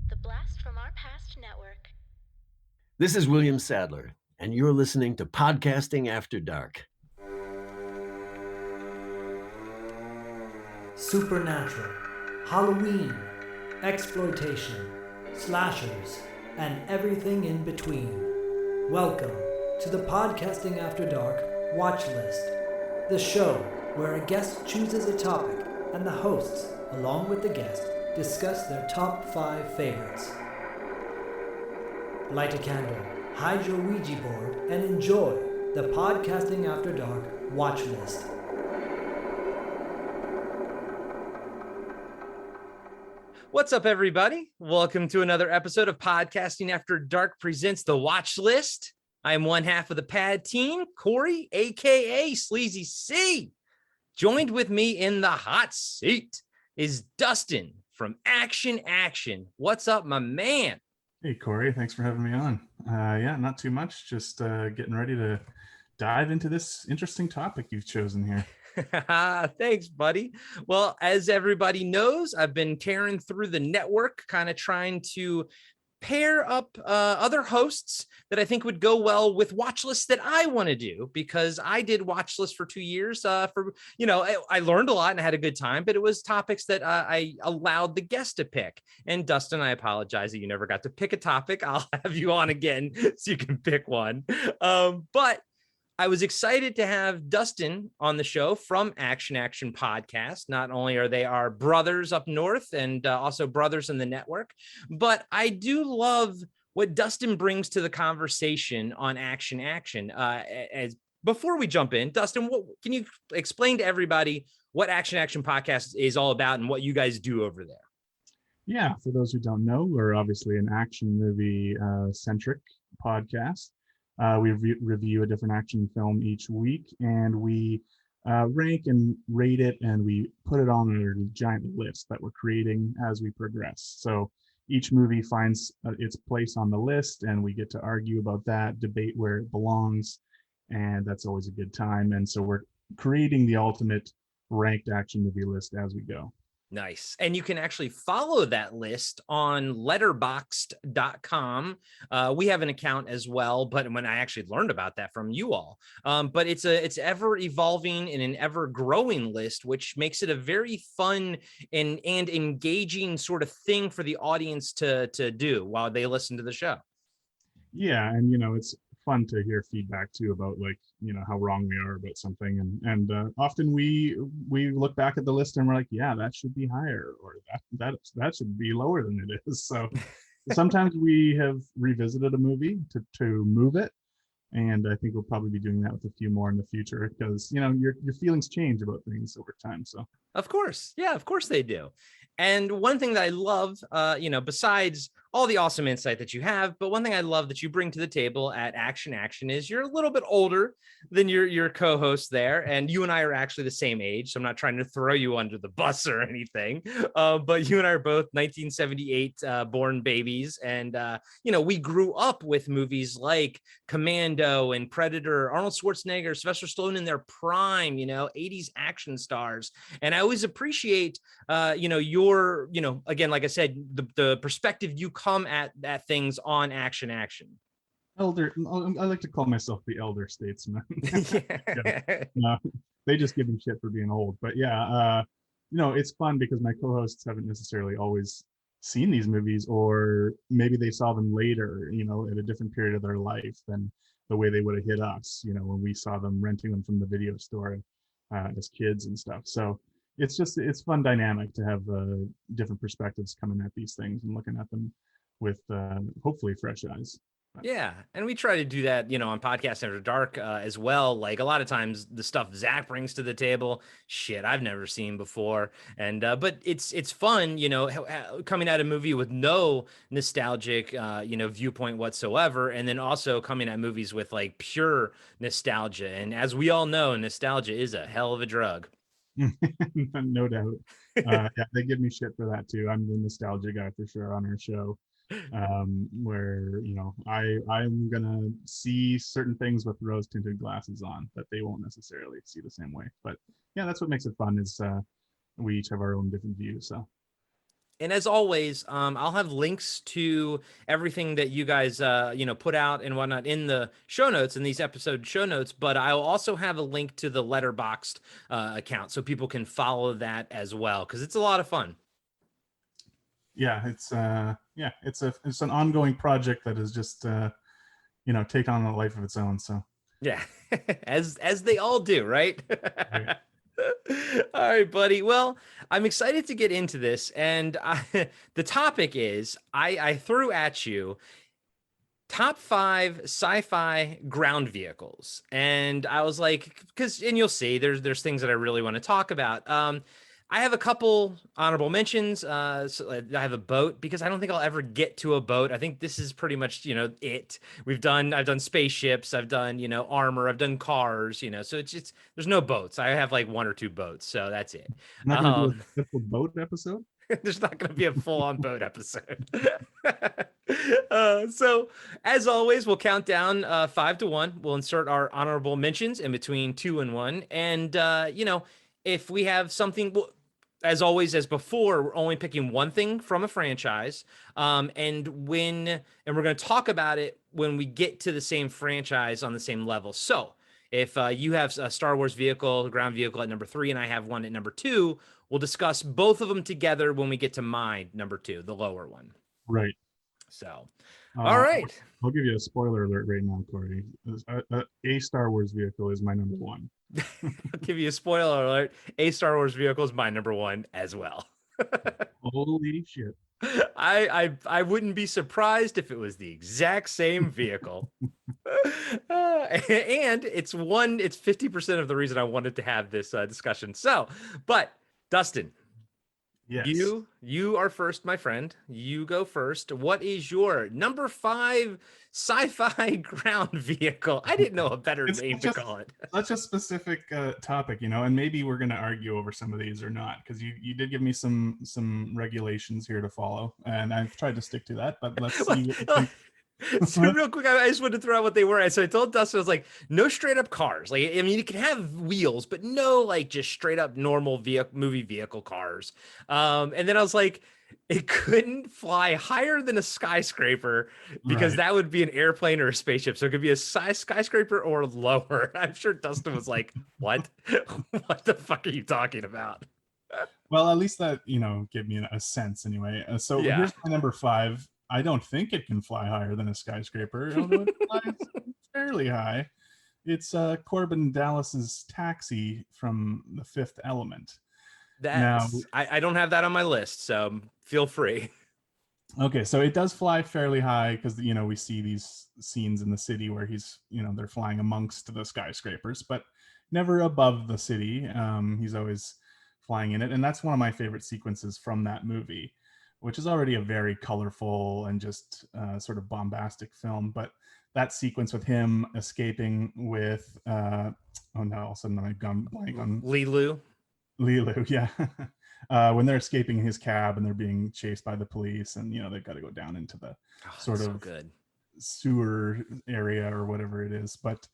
The Blast from Our Past Network. This is William Sadler, and you're listening to Podcasting After Dark. Supernatural, Halloween, exploitation, slashers, and everything in between. Welcome to the Podcasting After Dark Watchlist, the show where a guest chooses a topic and the hosts, along with the guest, discuss their top 5 favorites. Light a candle, hide your Ouija board, and enjoy the Podcasting After Dark Watchlist. What's up, everybody? Welcome to another episode of Podcasting After Dark presents The Watch List. I am one half of the PAD team, Corey, a.k.a. Sleazy C. Joined with me in the hot seat is Dustin from Action. What's up, my man? Hey, Corey. Thanks for having me on. Yeah, not too much. Just getting ready to dive into this interesting topic you've chosen here. Thanks, buddy. Well, as everybody knows, I've been tearing through the network, kind of trying to pair up other hosts that I think would go well with watch lists that I want to do, because I did watch lists for 2 years. I learned a lot and I had a good time, but it was topics that I allowed the guest to pick. And Dustin, I apologize that you never got to pick a topic. I'll have you on again so you can pick one. But I was excited to have Dustin on the show from Action Podcast. Not only are they our brothers up north and also brothers in the network, but I do love what Dustin brings to the conversation on Action. As before we jump in, Dustin, can you explain to everybody what Action Podcast is all about and what you guys do over there? Yeah, for those who don't know, we're obviously an action movie centric podcast. We review a different action film each week, and we rank and rate it, and we put it on a giant list that we're creating as we progress. So each movie finds its place on the list, and we get to argue about that, debate where it belongs, and that's always a good time. And so we're creating the ultimate ranked action movie list as we go. Nice. And you can actually follow that list on letterboxd.com. We have an account as well, but when I actually learned about that from you all, but it's ever evolving and an ever growing list, which makes it a very fun and engaging sort of thing for the audience to do while they listen to the show. Yeah. And, it's fun to hear feedback too about how wrong we are about something, and often we look back at the list and we're like, yeah, that should be higher, or that should be lower than it is. So sometimes we have revisited a movie to move it, and I think we'll probably be doing that with a few more in the future, because your feelings change about things over time. So of course they do. And one thing that I love, besides all the awesome insight that you have, but one thing I love that you bring to the table at Action is you're a little bit older than your co-host there. And you and I are actually the same age. So I'm not trying to throw you under the bus or anything. But you and I are both 1978 born babies. And, we grew up with movies like Commando and Predator, Arnold Schwarzenegger, Sylvester Stallone in their prime, 80s action stars. And I always appreciate, your, again, like I said, the perspective you come at things on Action. Elder, I like to call myself the elder statesman. Yeah. No, they just give me shit for being old. But yeah, it's fun because my co-hosts haven't necessarily always seen these movies, or maybe they saw them later, at a different period of their life than the way they would have hit us, when we saw them renting them from the video store as kids and stuff. So it's fun dynamic to have different perspectives coming at these things and looking at them with hopefully fresh eyes. Yeah. And we try to do that, on Podcast After Dark as well. Like a lot of times the stuff Zach brings to the table, shit I've never seen before. And but it's fun, coming at a movie with no nostalgic, viewpoint whatsoever. And then also coming at movies with like pure nostalgia. And as we all know, nostalgia is a hell of a drug. No doubt. Yeah, they give me shit for that too. I'm the nostalgia guy for sure on our show, where I'm gonna see certain things with rose tinted glasses on that they won't necessarily see the same way. But yeah, that's what makes it fun, is we each have our own different views. So And as always, I'll have links to everything that you guys, put out and whatnot in the show notes, in these episode show notes. But I'll also have a link to the Letterboxd account so people can follow that as well, because it's a lot of fun. Yeah, it's an ongoing project that is just take on a life of its own. So Yeah, as they all do, right? right. All right, buddy. Well, I'm excited to get into this, and the topic is I threw at you top 5 sci-fi ground vehicles, and I was like, and you'll see there's things that I really want to talk about. I have a couple honorable mentions. So I have a boat because I don't think I'll ever get to a boat. I think this is pretty much, it. I've done spaceships, I've done, armor, I've done cars, so it's there's no boats. I have like 1 or 2 boats, so that's it. I'm not going to do a simple boat episode. There's not going to be a full-on boat episode. So as always, we'll count down 5 to 1. We'll insert our honorable mentions in between 2 and 1. And, if we have something, well, as always, as before, we're only picking one thing from a franchise. And we're going to talk about it when we get to the same franchise on the same level. So if you have a Star Wars vehicle, ground vehicle at number 3, and I have one at number 2, we'll discuss both of them together when we get to my number 2, the lower one. Right. So, all right. I'll give you a spoiler alert right now, Corey. A Star Wars vehicle is my number 1. I'll give you a spoiler alert. A Star Wars vehicle is my number 1 as well. Holy shit. I wouldn't be surprised if it was the exact same vehicle. And it's 50% of the reason I wanted to have this discussion. So, but Dustin, yes, you are first, my friend. You go first. What is your number 5 sci-fi ground vehicle? I didn't know a better name to call it. Such a specific topic, and maybe we're going to argue over some of these or not, because you did give me some regulations here to follow, and I've tried to stick to that. But let's see. So real quick, I just wanted to throw out what they were. So I told Dustin, I was like, no straight up cars. Like, I mean, you can have wheels, but no, like, just straight up normal movie vehicle cars. And then I was like, it couldn't fly higher than a skyscraper because that would be an airplane or a spaceship. So it could be a skyscraper or lower. I'm sure Dustin was like, what? What the fuck are you talking about? Well, at least that, gave me a sense anyway. So here's my number 5. I don't think it can fly higher than a skyscraper, although it flies fairly high. It's Corbin Dallas's Taxi from The Fifth Element. I don't have that on my list, so feel free. Okay, so it does fly fairly high because we see these scenes in the city where he's they're flying amongst the skyscrapers, but never above the city. He's always flying in it, and that's one of my favorite sequences from that movie, which is already a very colorful and just sort of bombastic film. But that sequence with him escaping with, oh no, all of a sudden I've gone blank on Lilu, yeah. When they're escaping his cab and they're being chased by the police, and they've got to go down into the sort of sewer area or whatever it is. But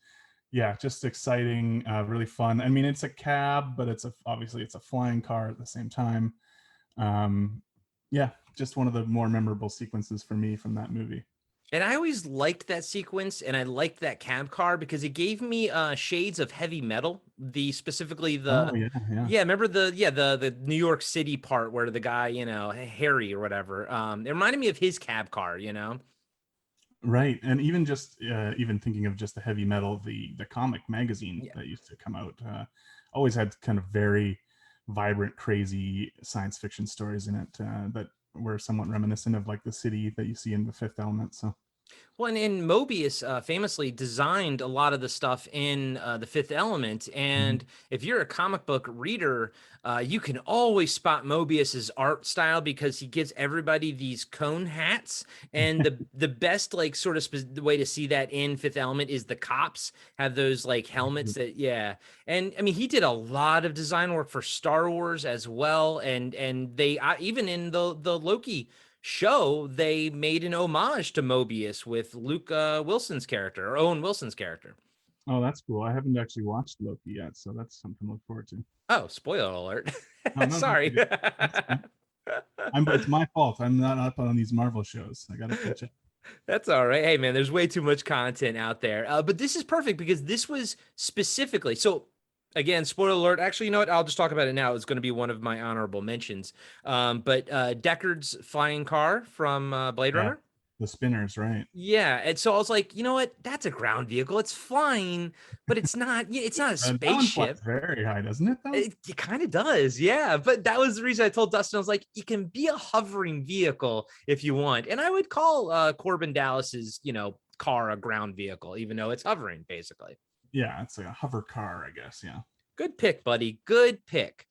yeah, just exciting, really fun. I mean, it's a cab, but obviously it's a flying car at the same time. Yeah, just one of the more memorable sequences for me from that movie. And I always liked that sequence, and I liked that cab car because it gave me shades of Heavy Metal. Remember the New York City part where the guy, Harry or whatever. It reminded me of his cab car, Right, and even thinking of just the Heavy Metal, the comic magazine that used to come out, always had kind of very vibrant, crazy science fiction stories in it that were somewhat reminiscent of like the city that you see in The Fifth Element. So, well, and Mobius famously designed a lot of the stuff in The Fifth Element. And if you're a comic book reader, you can always spot Mobius's art style because he gives everybody these cone hats. And the best like sort of the way to see that in Fifth Element is the cops have those like helmets that, And I mean, he did a lot of design work for Star Wars as well. And they even in the Loki show, they made an homage to Mobius with Luke Wilson's character, or Owen Wilson's character. Oh, that's cool. I haven't actually watched Loki yet, so that's something to look forward to. Oh, spoiler alert. Oh, no, Sorry. It's my fault. I'm not up on these Marvel shows. I gotta catch up. That's all right. Hey, man, there's way too much content out there. But this is perfect because this was specifically. So, again, spoiler alert. Actually, you know what? I'll just talk about it now. It's going to be one of my honorable mentions. But Deckard's flying car from Blade Yeah, Runner. the spinners, right? Yeah, and so I was like, you know what? That's a ground vehicle. It's flying, but it's not. It's not a That one flies spaceship. very high, doesn't it? Though. It kind of does, yeah. But that was the reason I told Dustin. I was like, it can be a hovering vehicle if you want, and I would call Corbin Dallas's, car a ground vehicle, even though it's hovering, basically. Yeah, it's like a hover car, I guess. Yeah. Good pick, buddy. Good pick.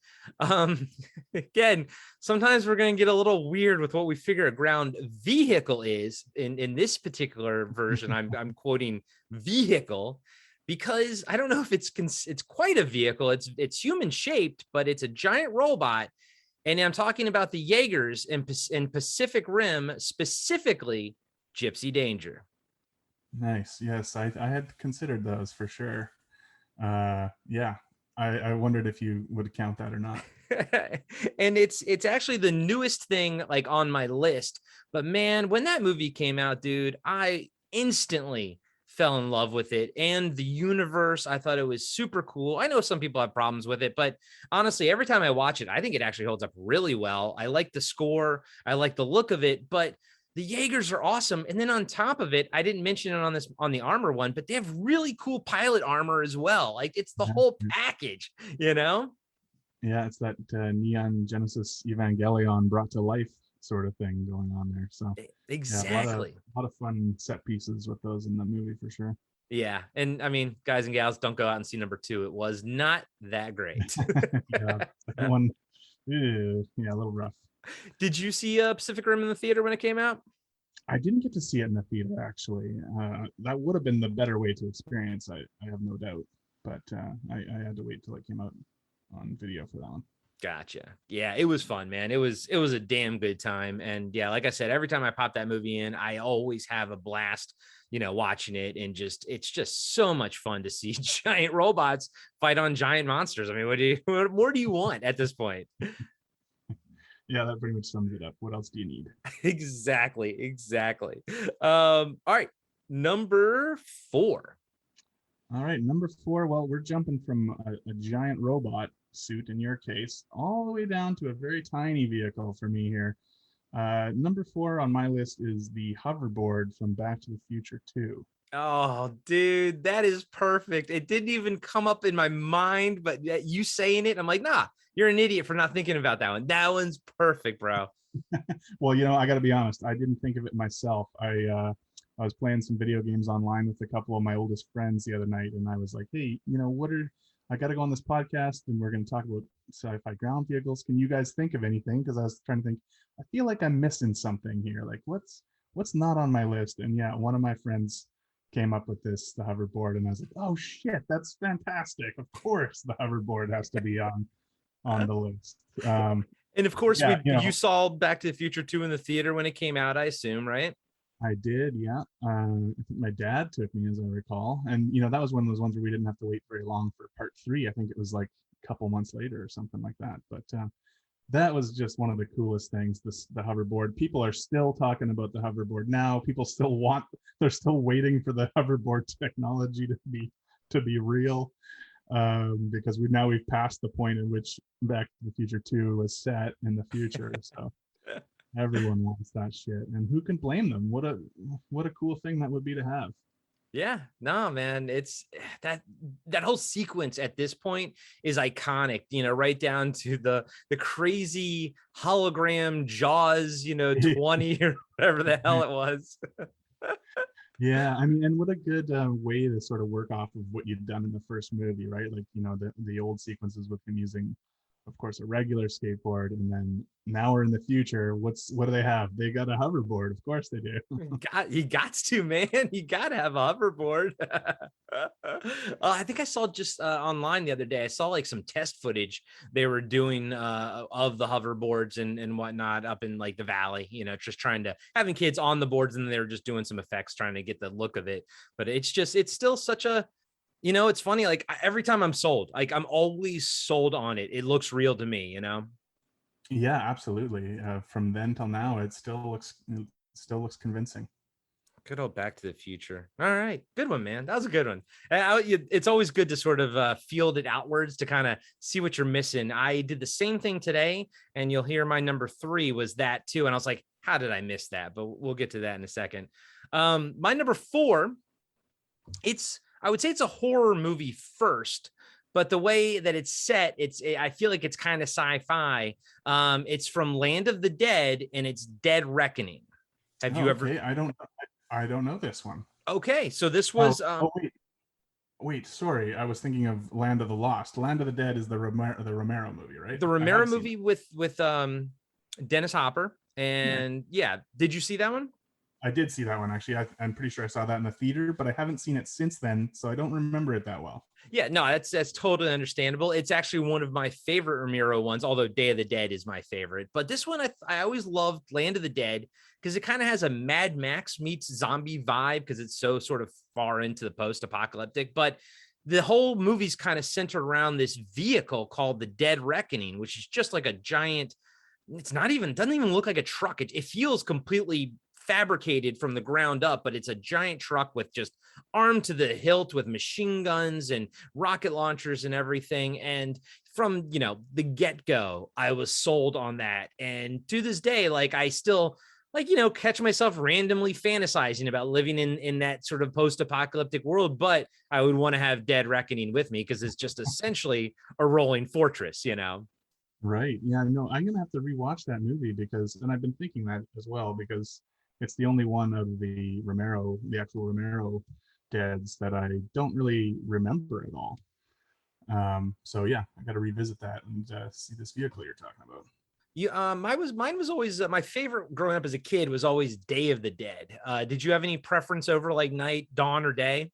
Again, sometimes we're going to get a little weird with what we figure a ground vehicle is. In this particular version, I'm quoting vehicle because I don't know if it's quite a vehicle. It's human shaped, but it's a giant robot. And I'm talking about the Jaegers in Pacific Rim, specifically Gypsy Danger. Nice. Yes, I had considered those for sure. Yeah. I wondered if you would count that or not. And it's actually the newest thing like on my list. But man, when that movie came out, dude, I instantly fell in love with it and the universe. I thought it was super cool. I know some people have problems with it, but honestly, every time I watch it, I think it actually holds up really well. I like the score. I like the look of it, but the Jaegers are awesome. And then on top of it, I didn't mention it on the armor one, but they have really cool pilot armor as well. Like it's the whole package, Yeah, it's that Neon Genesis Evangelion brought to life sort of thing going on there. So exactly. Yeah, a lot of fun set pieces with those in the movie for sure. Yeah. And I mean, guys and gals, don't go out and see number 2. It was not that great. Yeah, one, a little rough. Did you see Pacific Rim in the theater when it came out? I didn't get to see it in the theater, actually. That would have been the better way to experience, I have no doubt. But I had to wait till it came out on video for that one. Gotcha. Yeah, it was fun, man. It was a damn good time. And yeah, like I said, every time I pop that movie in, I always have a blast, watching it. And it's just so much fun to see giant robots fight on giant monsters. I mean, what more do you want at this point? Yeah, that pretty much sums it up. What else do you need? Exactly. All right, number 4. All right, number 4. Well, we're jumping from a giant robot suit in your case, all the way down to a very tiny vehicle for me here. Number 4 on my list is the hoverboard from Back to the Future 2. Oh, dude, that is perfect. It didn't even come up in my mind, but you saying it, I'm like, nah, you're an idiot for not thinking about that one. That one's perfect, bro. Well, I got to be honest. I didn't think of it myself. I was playing some video games online with a couple of my oldest friends the other night, and I was like, hey, I got to go on this podcast, and we're going to talk about sci-fi ground vehicles. Can you guys think of anything? Because I was trying to think. I feel like I'm missing something here. Like, what's not on my list? And yeah, one of my friends came up with the hoverboard, and I was like, oh shit, that's fantastic. Of course the hoverboard has to be on the list. And of course, you saw Back to the Future 2 in the theater when it came out, I assume, right? I did, yeah. I think my dad took me, as I recall, and that was one of those ones where we didn't have to wait very long for part 3. I think it was like a couple months later or something like that. But that was just one of the coolest things. The hoverboard. People are still talking about the hoverboard now. People still they're still waiting for the hoverboard technology to be real, because we've passed the point in which Back to the Future 2 was set in the future. So everyone wants that shit, and who can blame them? What a cool thing that would be to have. Yeah, no, man, it's that whole sequence at this point is iconic, right down to the crazy hologram Jaws, 20 or whatever the hell it was. Yeah, I mean, and what a good way to sort of work off of what you'd done in the first movie, right? Like, the old sequences with him using, of course, a regular skateboard, and then now we're in the future. What do they have? They got a hoverboard. Of course they do. He got to, man. You got to have a hoverboard. I think I saw just online the other day, I saw like some test footage they were doing of the hoverboards and whatnot up in like the valley, just having kids on the boards, and they were just doing some effects, trying to get the look of it. But it's still such a, it's funny. Like every time I'm sold, like I'm always sold on it. It looks real to me, Yeah, absolutely. From then till now, it still looks convincing. Good old Back to the Future. All right, good one, man. That was a good one. It's always good to sort of field it outwards to kind of see what you're missing. I did the same thing today, and you'll hear my number 3 was that too. And I was like, how did I miss that? But we'll get to that in a second. My number 4, I would say it's a horror movie first, but the way that it's set, I feel like it's kind of sci-fi. It's from Land of the Dead, and it's Dead Reckoning. Have you ever? Okay, I don't know this one. Okay, so this Oh, was wait, sorry. I was thinking of Land of the Lost. Land of the Dead is the Romero movie, right? the I Romero have seen movie with Dennis Hopper, and yeah, did you see that one? I did see that one actually. I'm pretty sure I saw that in the theater, but I haven't seen it since then, so I don't remember it that well. Yeah, no, that's totally understandable. It's actually one of my favorite Romero ones, although Day of the Dead is my favorite. But this one, I always loved Land of the Dead because it kind of has a Mad Max meets zombie vibe because it's so sort of far into the post-apocalyptic. But the whole movie's kind of centered around this vehicle called the Dead Reckoning, which is just like a giant. Doesn't even look like a truck. It feels completely fabricated from the ground up, but it's a giant truck with just armed to the hilt with machine guns and rocket launchers and everything. And from, the get-go, I was sold on that. And to this day, like I still catch myself randomly fantasizing about living in that sort of post-apocalyptic world, but I would want to have Dead Reckoning with me because it's just essentially a rolling fortress. Right. Yeah, no, I'm gonna have to rewatch that movie and I've been thinking that as well, because it's the only one of the actual Romero Deads that I don't really remember at all. So yeah, I got to revisit that and see this vehicle you're talking about. Mine was always my favorite growing up as a kid was always Day of the Dead. Did you have any preference over like night, dawn, or day?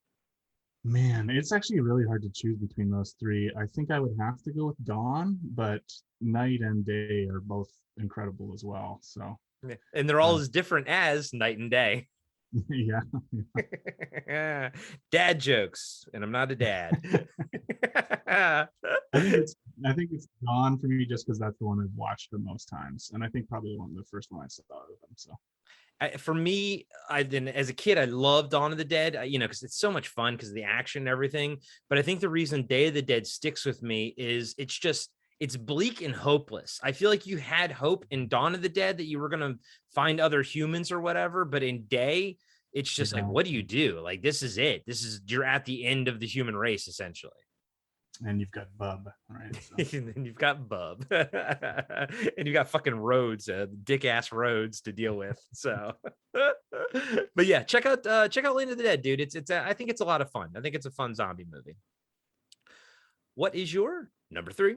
Man, it's actually really hard to choose between those three. I think I would have to go with Dawn, but night and day are both incredible as well. So, Yeah. And they're all as different as night and day. yeah. Dad jokes, and I'm not a dad. I think it's Dawn for me just because that's the one I've watched the most times, and I think probably the first one I saw of them. So. For me, as a kid, I loved Dawn of the Dead, because it's so much fun because of the action and everything. But I think the reason Day of the Dead sticks with me is it's bleak and hopeless. I feel like you had hope in Dawn of the Dead that you were going to find other humans or whatever. But in Day, it's just like, what do you do? Like, this is it. You're at the end of the human race, essentially. And you've got Bub, right? So. And you've got Bub, and you've got fucking roads, dick ass roads to deal with. So, but yeah, check out Land of the Dead, dude. It's I think it's a lot of fun. I think it's a fun zombie movie. What is your number 3?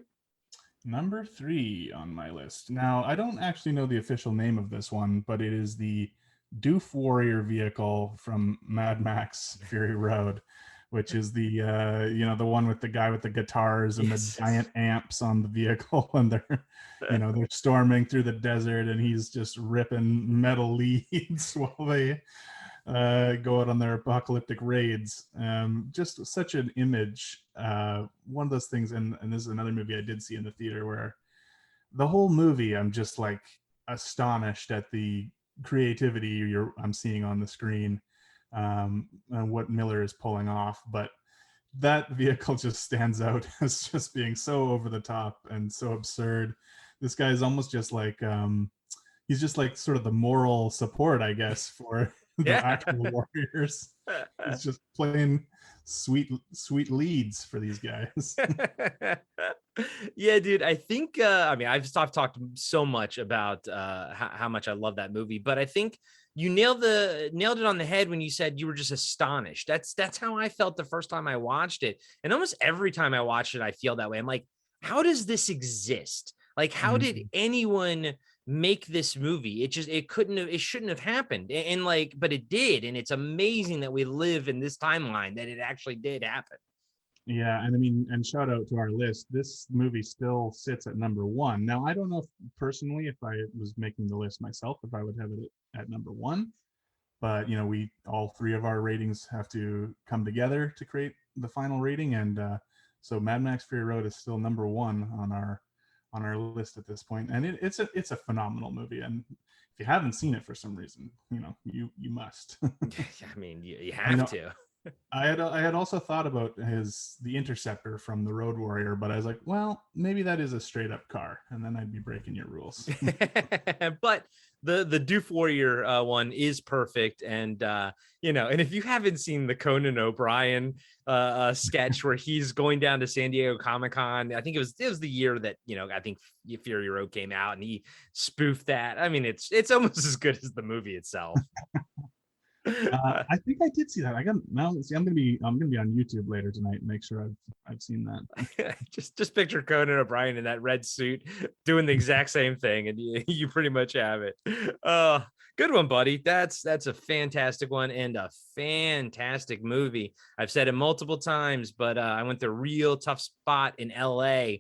Number 3 on my list. Now, I don't actually know the official name of this one, but it is the Doof Warrior vehicle from Mad Max Fury Road, which is the the one with the guy with the guitars and the giant amps on the vehicle, and they're storming through the desert, and he's just ripping metal leads while they go out on their apocalyptic raids. Just such an image. One of those things, and this is another movie I did see in the theater where the whole movie I'm just like astonished at the creativity I'm seeing on the screen. And what Miller is pulling off, but that vehicle just stands out as just being so over the top and so absurd. This guy is almost just like he's just like sort of the moral support, I guess, for the actual warriors. He's just playing sweet leads for these guys. Yeah, dude, I think I've talked so much about how much I love that movie, but I think you nailed it on the head when you said you were just astonished. That's how I felt the first time I watched it. And almost every time I watch it, I feel that way. I'm like, how does this exist? Like, how did anyone make this movie? It shouldn't have happened. And but it did. And it's amazing that we live in this timeline that it actually did happen. Yeah, and I mean, and shout out to our list. This movie still sits at number 1. Now, I don't know personally if I was making the list myself, if I would have it at number 1. But we all 3 of our ratings have to come together to create the final rating, and so Mad Max Fury Road is still number 1 on on our list at this point, and it's a phenomenal movie. And if you haven't seen it for some reason, you must. I mean, you have to. I had also thought about the Interceptor from the Road Warrior, but I was like, well, maybe that is a straight up car, and then I'd be breaking your rules. But the Doof Warrior one is perfect, and and if you haven't seen the Conan O'Brien sketch where he's going down to San Diego Comic-Con, I think it was the year that I think Fury Road came out, and he spoofed that. I mean, it's almost as good as the movie itself. I think I did see that. I'm gonna be on YouTube later tonight and make sure I've seen that. just picture Conan O'Brien in that red suit doing the exact same thing, and you pretty much have it. Good one, buddy. That's a fantastic one and a fantastic movie. I've said it multiple times, but I went to a real tough spot in LA.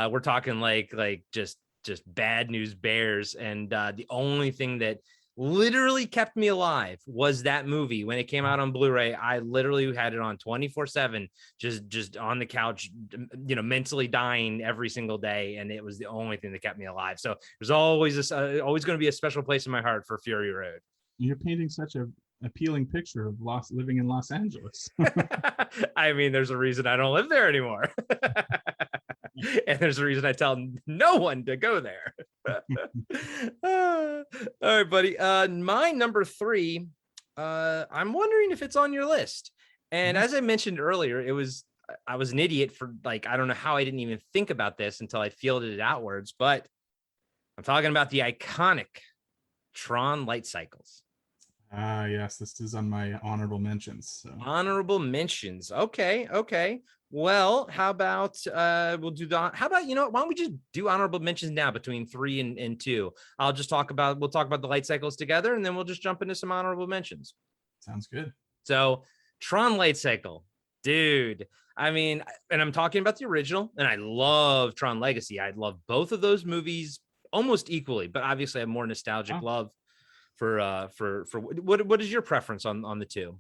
We're talking like just Bad News Bears, and the only thing that literally kept me alive was that movie. When it came out on Blu-ray, I literally had it on 24/7, just on the couch, mentally dying every single day, and it was the only thing that kept me alive. So there's always always going to be a special place in my heart for Fury Road. You're painting such a appealing picture of living in Los Angeles. I mean, there's a reason I don't live there anymore. And there's a reason I tell no one to go there. All right, buddy. My number 3, I'm wondering if it's on your list. And as I mentioned earlier, I was an idiot for I don't know how I didn't even think about this until I fielded it outwards, but I'm talking about the iconic Tron light cycles. Yes, this is on my honorable mentions. So. Honorable mentions. Okay. Well, how about we'll do that? How about, why don't we just do honorable mentions now between 3 and 2? We'll talk about the light cycles together, and then we'll just jump into some honorable mentions. Sounds good. So Tron light cycle, dude. I mean, and I'm talking about the original, and I love Tron Legacy. I love both of those movies almost equally, but obviously I have more nostalgic love for what is your preference on the two?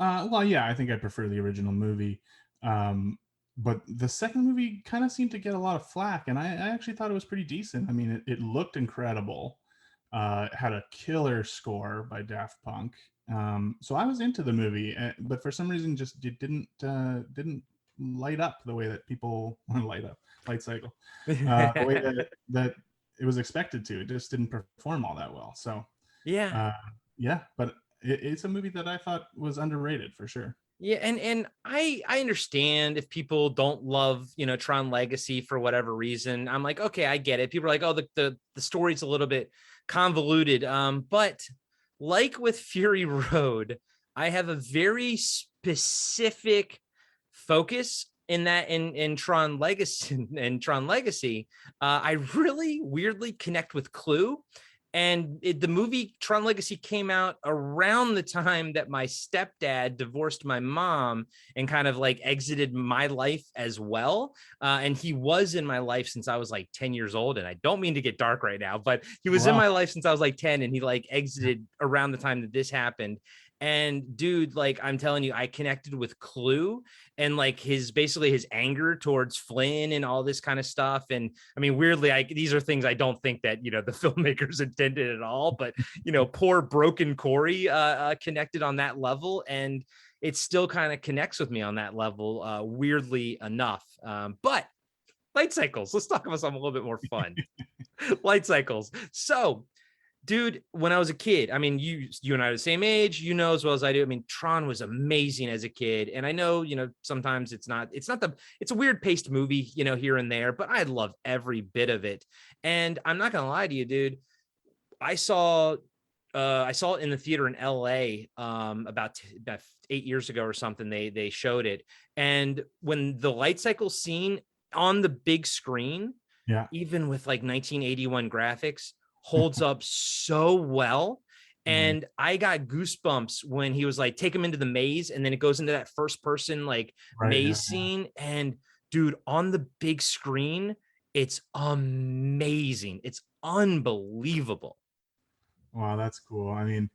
Well, yeah, I think I prefer the original movie. But the second movie kind of seemed to get a lot of flack, and I actually thought it was pretty decent. I mean, it looked incredible. It had a killer score by Daft Punk. So I was into the movie, but for some reason just it didn't light up the way that people light cycle, the way that it was expected to. It just didn't perform all that well. So but it's a movie that I thought was underrated for sure. Yeah, and I understand if people don't love, Tron Legacy for whatever reason. I'm like, okay, I get it. People are like, oh, the story's a little bit convoluted. But like with Fury Road, I have a very specific focus in that in Tron Legacy. I really weirdly connect with Clue. And the movie Tron Legacy came out around the time that my stepdad divorced my mom and kind of exited my life as well. And he was in my life since I was 10 years old. And I don't mean to get dark right now, but he was in my life since I was 10, and he exited around the time that this happened. And dude, I'm telling you, I connected with Clue and his anger towards Flynn and all this kind of stuff. And I mean, weirdly, these are things I don't think that, the filmmakers intended at all, but, poor broken Corey connected on that level. And it still kind of connects with me on that level, weirdly enough. But light cycles, let's talk about something a little bit more fun. Light cycles. So, dude, when I was a kid, I mean, you and I are the same age, as well as I do. I mean, Tron was amazing as a kid. And I know, sometimes it's a weird paced movie, here and there, but I love every bit of it. And I'm not going to lie to you, dude. I saw it in the theater in LA about 8 years ago or something. They showed it. And when the light cycle scene on the big screen, even with 1981 graphics, holds up so well. And I got goosebumps when he was take him into the maze, and then it goes into that first person maze scene. And dude, on the big screen, it's amazing. It's unbelievable. Wow, that's cool. I mean,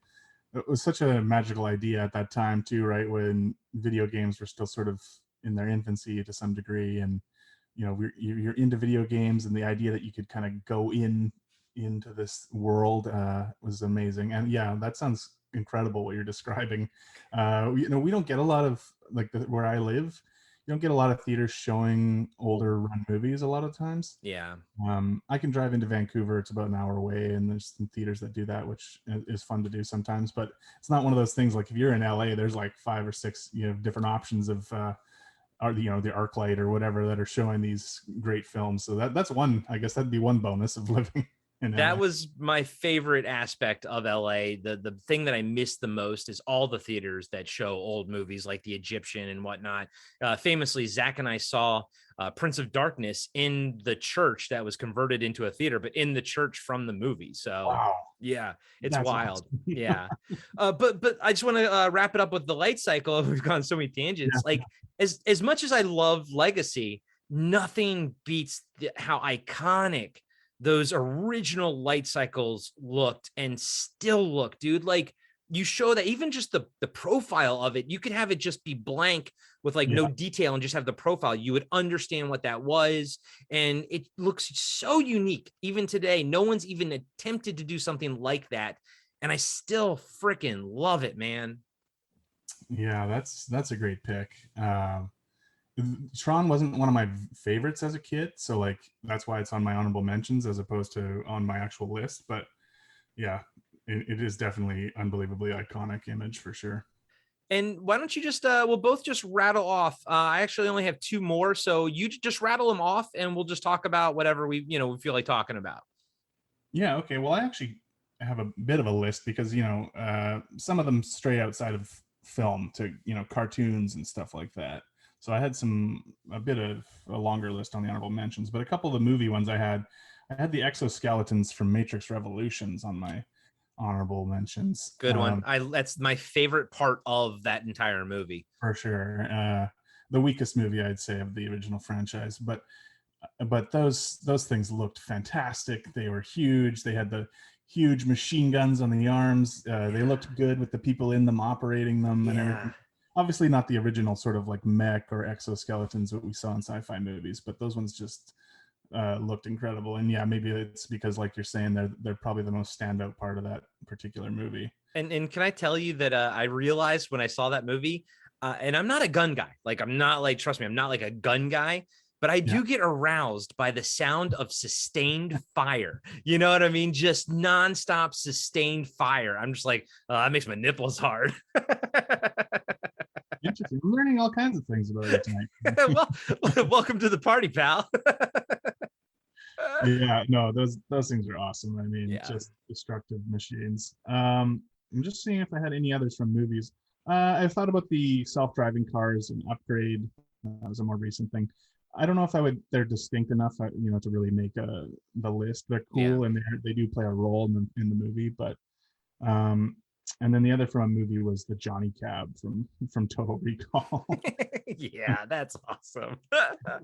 it was such a magical idea at that time too, right? When video games were still sort of in their infancy to some degree, and you're into video games, and the idea that you could kind of go into this world was amazing. And yeah, that sounds incredible what you're describing. We don't get a lot of where I live. You don't get a lot of theaters showing older run movies a lot of times. Yeah. I can drive into Vancouver. It's about an hour away, and there's some theaters that do that, which is fun to do sometimes. But it's not one of those things like if you're in LA, there's like 5 or 6 different options of the ArcLight or whatever that are showing these great films. So that's one. I guess that'd be one bonus of living. That was my favorite aspect of LA. The thing that I miss the most is all the theaters that show old movies like The Egyptian and whatnot. Famously, Zach and I saw Prince of Darkness in the church that was converted into a theater, but in the church from the movie. So wow. Yeah, it's That's wild. awesome. Yeah. But I just want to wrap it up with the light cycle. We've gone so many tangents. Yeah. Like as much as I love Legacy, nothing beats how iconic those original light cycles looked and still look, dude. Like you show that even just the profile of it, you could have it just be blank with like no detail and just have the profile. You would understand what that was. And it looks so unique. Even today, no one's even attempted to do something like that. And I still freaking love it, man. Yeah, that's a great pick. Tron wasn't one of my favorites as a kid, so like that's why it's on my honorable mentions as opposed to on my actual list. But yeah, it is definitely unbelievably iconic image for sure. And why don't you just we'll both just rattle off. I actually only have 2 more, so you just rattle them off and we'll just talk about whatever we feel like talking about. Yeah, okay. Well, I actually have a bit of a list because some of them stray outside of film to cartoons and stuff like that. So I had a bit of a longer list on the honorable mentions, but a couple of the movie ones I had the exoskeletons from Matrix Revolutions on my honorable mentions. Good one. That's my favorite part of that entire movie. For sure. The weakest movie I'd say of the original franchise, but those things looked fantastic. They were huge. They had the huge machine guns on the arms. They looked good with the people in them operating them and everything. Obviously not the original sort of like mech or exoskeletons that we saw in sci-fi movies, but those ones just looked incredible. And yeah, maybe it's because like you're saying, they're probably the most standout part of that particular movie. And can I tell you that I realized when I saw that movie, and I'm not a gun guy, like I'm not like, trust me, I'm not like a gun guy, but I do get aroused by the sound of sustained fire. You know what I mean? Just nonstop sustained fire. I'm just like, that makes my nipples hard. Interesting. I'm learning all kinds of things about it tonight. Well, welcome to the party, pal. Yeah, no, those things are awesome. I mean, just destructive machines. I'm just seeing if I had any others from movies. I've thought about the self-driving cars and Upgrade. That was a more recent thing. I don't know if they're distinct enough, to really make the list. They're cool and they do play a role in the movie, but and then the other from a movie was the Johnny Cab from Total Recall. Yeah, that's awesome.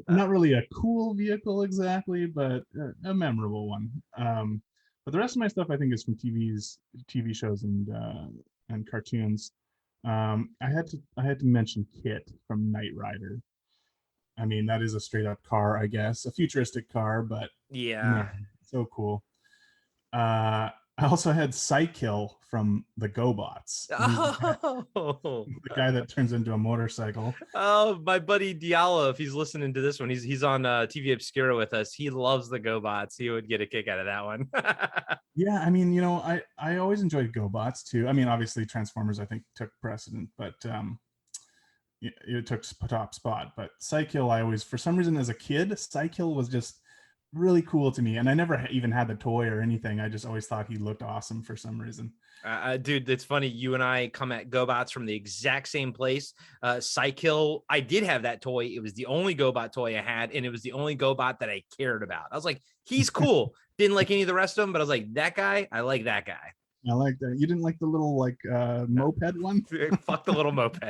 Not really a cool vehicle exactly, but a memorable one. But the rest of my stuff I think is from TV shows and cartoons. I had to mention Kit from Knight Rider. I mean, that is a straight up car, I guess, a futuristic car, but man, so cool. I also had Psykill from the GoBots. Oh, the guy that turns into a motorcycle. Oh, my buddy Diallo, if he's listening to this one, he's on TV Obscura with us. He loves the GoBots. He would get a kick out of that one. Yeah, I mean, I always enjoyed GoBots too. I mean, obviously Transformers I think took precedent, but it took top spot. But Psykill, I always, for some reason as a kid, Psykill was just really cool to me, and I never even had the toy or anything. I just always thought he looked awesome for some reason. Dude, it's funny, you and I come at GoBots from the exact same place. Psykill, I did have that toy. It was the only GoBot toy I had, and it was the only GoBot that I cared about. I was like, he's cool. Didn't like any of the rest of them, but I was like, that guy, I like that guy. I like that. You didn't like the little moped one? Fuck the little moped.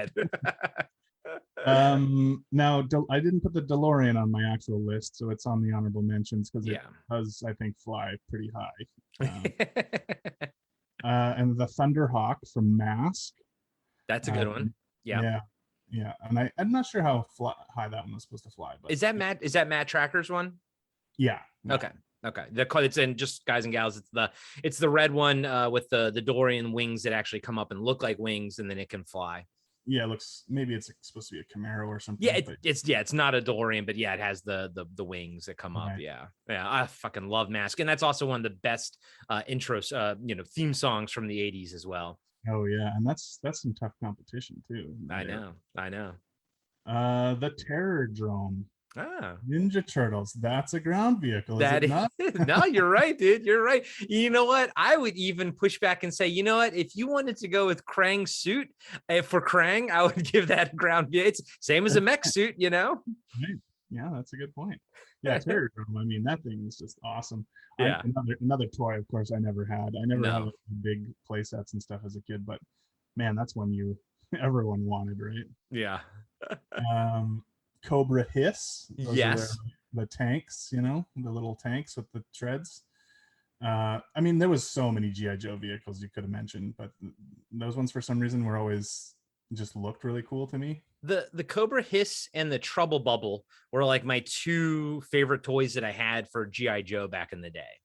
Now I didn't put the DeLorean on my actual list, so it's on the honorable mentions because it does, I think, fly pretty high. And the Thunderhawk from Mask. That's a good one. Yeah. Yeah, and I'm not sure how high that one was supposed to fly, but Is that Matt Tracker's one? yeah. Okay. It's in, just guys and gals. It's the red one with the Dorian wings that actually come up and look like wings, and then it can fly. Yeah, it looks, maybe it's supposed to be a Camaro or something. Yeah, it's not a Dorian, but yeah, it has the wings that come up. Right. Yeah, I fucking love Mask, and that's also one of the best intros, theme songs from the '80s as well. Oh yeah, and that's some tough competition too. I know. The Terror Drone. Ah, Ninja Turtles. That's a ground vehicle. that Is it not? No, you're right, dude. You're right. You know what? I would even push back and say, you know what? If you wanted to go with Krang's suit for Krang, I would give that ground vehicle. It's same as a mech suit, you know? Right. Yeah, that's a good point. Yeah, Terror Drone. I mean, that thing is just awesome. Yeah. Another toy, of course, I never had. I never had No. big play sets and stuff as a kid, but man, that's one everyone wanted, right? Yeah. Cobra Hiss. Those Yes. are the tanks, the little tanks with the treads. I mean, there was so many GI Joe vehicles you could have mentioned, but those ones for some reason were always just looked really cool to me. The Cobra Hiss and the Trouble Bubble were like my two favorite toys that I had for GI Joe back in the day.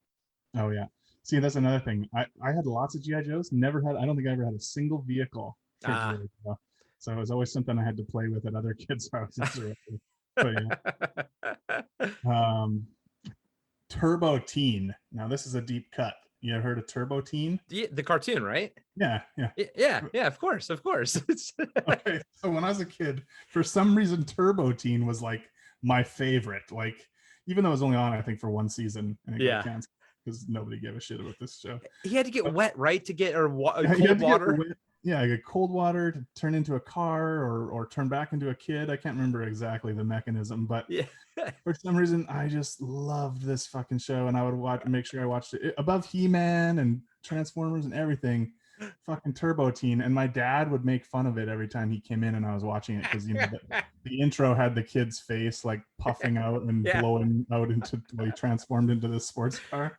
Oh yeah. See, that's another thing. I had lots of GI Joes. I don't think I ever had a single vehicle for GI Joe. So it was always something I had to play with at other kids' houses. But yeah. Turbo Teen. Now this is a deep cut. You ever heard of Turbo Teen? The cartoon, right? Yeah. Yeah. Of course. Okay, so when I was a kid, for some reason, Turbo Teen was like my favorite. Like, even though it was only on, I think, for one season, and it got canceled because nobody gave a shit about this show. He had to get wet, right, to get cold water. Yeah, get cold water to turn into a car or turn back into a kid. I can't remember exactly the mechanism, but for some reason I just loved this fucking show, and I would make sure I watched it above He-Man and Transformers and everything. Fucking Turbo Teen, and my dad would make fun of it every time he came in and I was watching it, because the intro had the kid's face like puffing out and blowing out into he transformed into this sports car.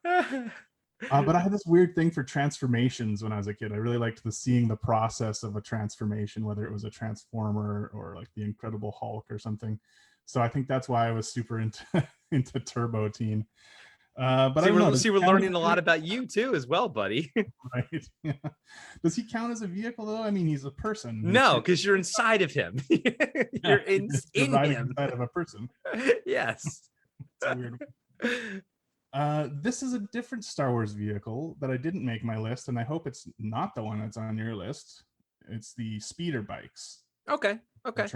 But I had this weird thing for transformations when I was a kid. I really liked seeing the process of a transformation, whether it was a Transformer or like the Incredible Hulk or something. So I think that's why I was super into Turbo Teen. But we're learning a lot about you too, as well, buddy. Right? Yeah. Does he count as a vehicle though? I mean, he's a person. No, because you're inside of him. You're in him. Inside of a person. Yes. It's weird. This is a different Star Wars vehicle that I didn't make my list, and I hope it's not the one that's on your list. It's the speeder bikes. Okay.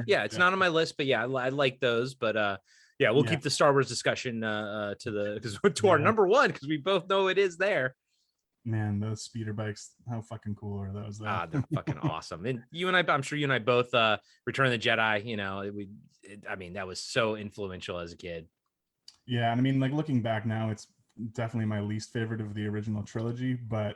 Yeah, it's not on my list, but yeah, I like those. But we'll keep the Star Wars discussion to our number one, because we both know it is there. Man, those speeder bikes, how fucking cool are those? They're fucking awesome. And I'm sure you and I both Return of the Jedi. That was so influential as a kid. Yeah, and I mean, like, looking back now, it's definitely my least favorite of the original trilogy, but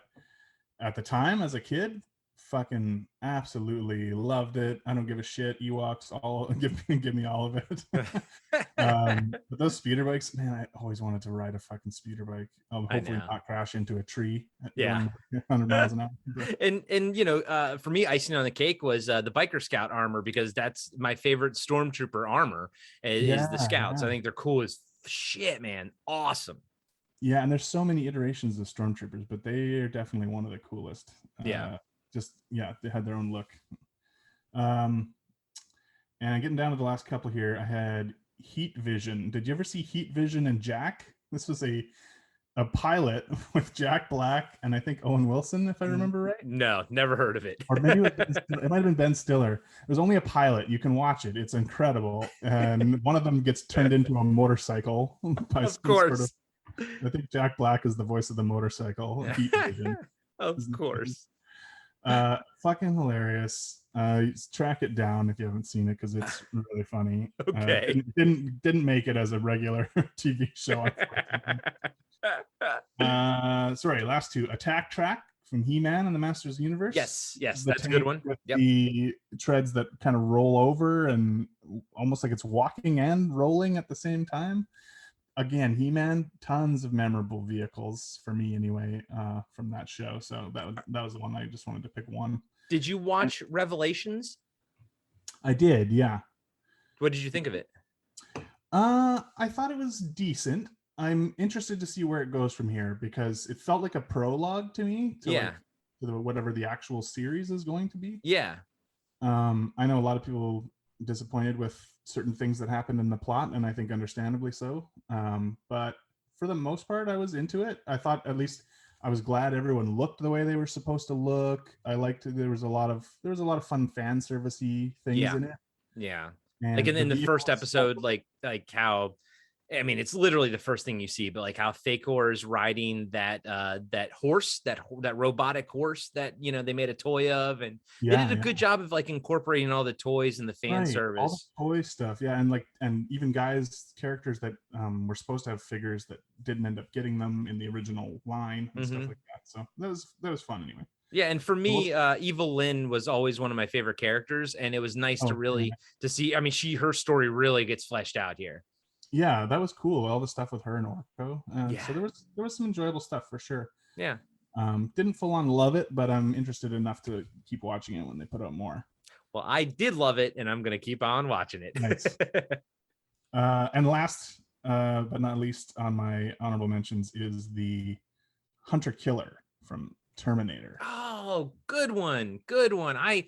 at the time as a kid, fucking absolutely loved it. I don't give a shit. Ewoks, give me all of it. But those speeder bikes, man, I always wanted to ride a fucking speeder bike. Hopefully not crash into a tree at 100 miles an hour. And for me, icing on the cake was the biker scout armor, because that's my favorite stormtrooper armor is the scouts. I think they're cool as shit, man. Awesome. Yeah, and there's so many iterations of stormtroopers, but they are definitely one of the coolest. They had their own look. And getting down to the last couple here, I had Heat Vision. Did you ever see Heat Vision and Jack? This was a pilot with Jack Black and I think Owen Wilson, if I remember right. No, never heard of it. Or maybe it might have been Ben Stiller. It was only a pilot. You can watch it. It's incredible. And one of them gets turned into a motorcycle. Of course. I think Jack Black is the voice of the motorcycle. Heat Vision. Of course. Fucking hilarious. Track it down if you haven't seen it, because it's really funny. Okay. Didn't make it as a regular TV show. Sorry, last two. Attack Track from He-Man and the Masters of the Universe. Yes, that's a good one. Yep. The treads that kind of roll over and almost like it's walking and rolling at the same time. Again, He-Man, tons of memorable vehicles for me anyway, from that show. So that was the one I just wanted to pick one. Did you watch Revelations? I did, yeah. What did you think of it? I thought it was decent. I'm interested to see where it goes from here because it felt like a prologue to me to Yeah. whatever the actual series is going to be. Yeah. I know a lot of people disappointed with certain things that happened in the plot, and I think understandably so. But for the most part, I was into it. I thought at least I was glad everyone looked the way they were supposed to look. I liked there was a lot of fun fan servicey things Yeah. in it, Yeah. Like and in the first vehicles. episode, like how, I mean, it's literally the first thing you see, but like how Thakor is riding that horse, that robotic horse that, you know, they made a toy of, and they did Yeah, a yeah. good job of like incorporating all the toys and the fan Right, all the service. toy stuff, yeah, and even characters that were supposed to have figures that didn't end up getting them in the original line and stuff Hmm. like that. So that was fun anyway. Yeah, and for Well, me, Evil Lynn was always one of my favorite characters, and it was nice to oh yeah, really to see. I mean, her story really gets fleshed out here. yeah, that was cool. All the stuff with her and Orko. Yeah, So there was some enjoyable stuff for sure. yeah. Didn't full on love it, but I'm interested enough to keep watching it when they put out more. Well, I did love it, and I'm gonna keep on watching Nice. it. And last but not least on my honorable mentions is the Hunter Killer from Terminator. Oh, good one. Good one. I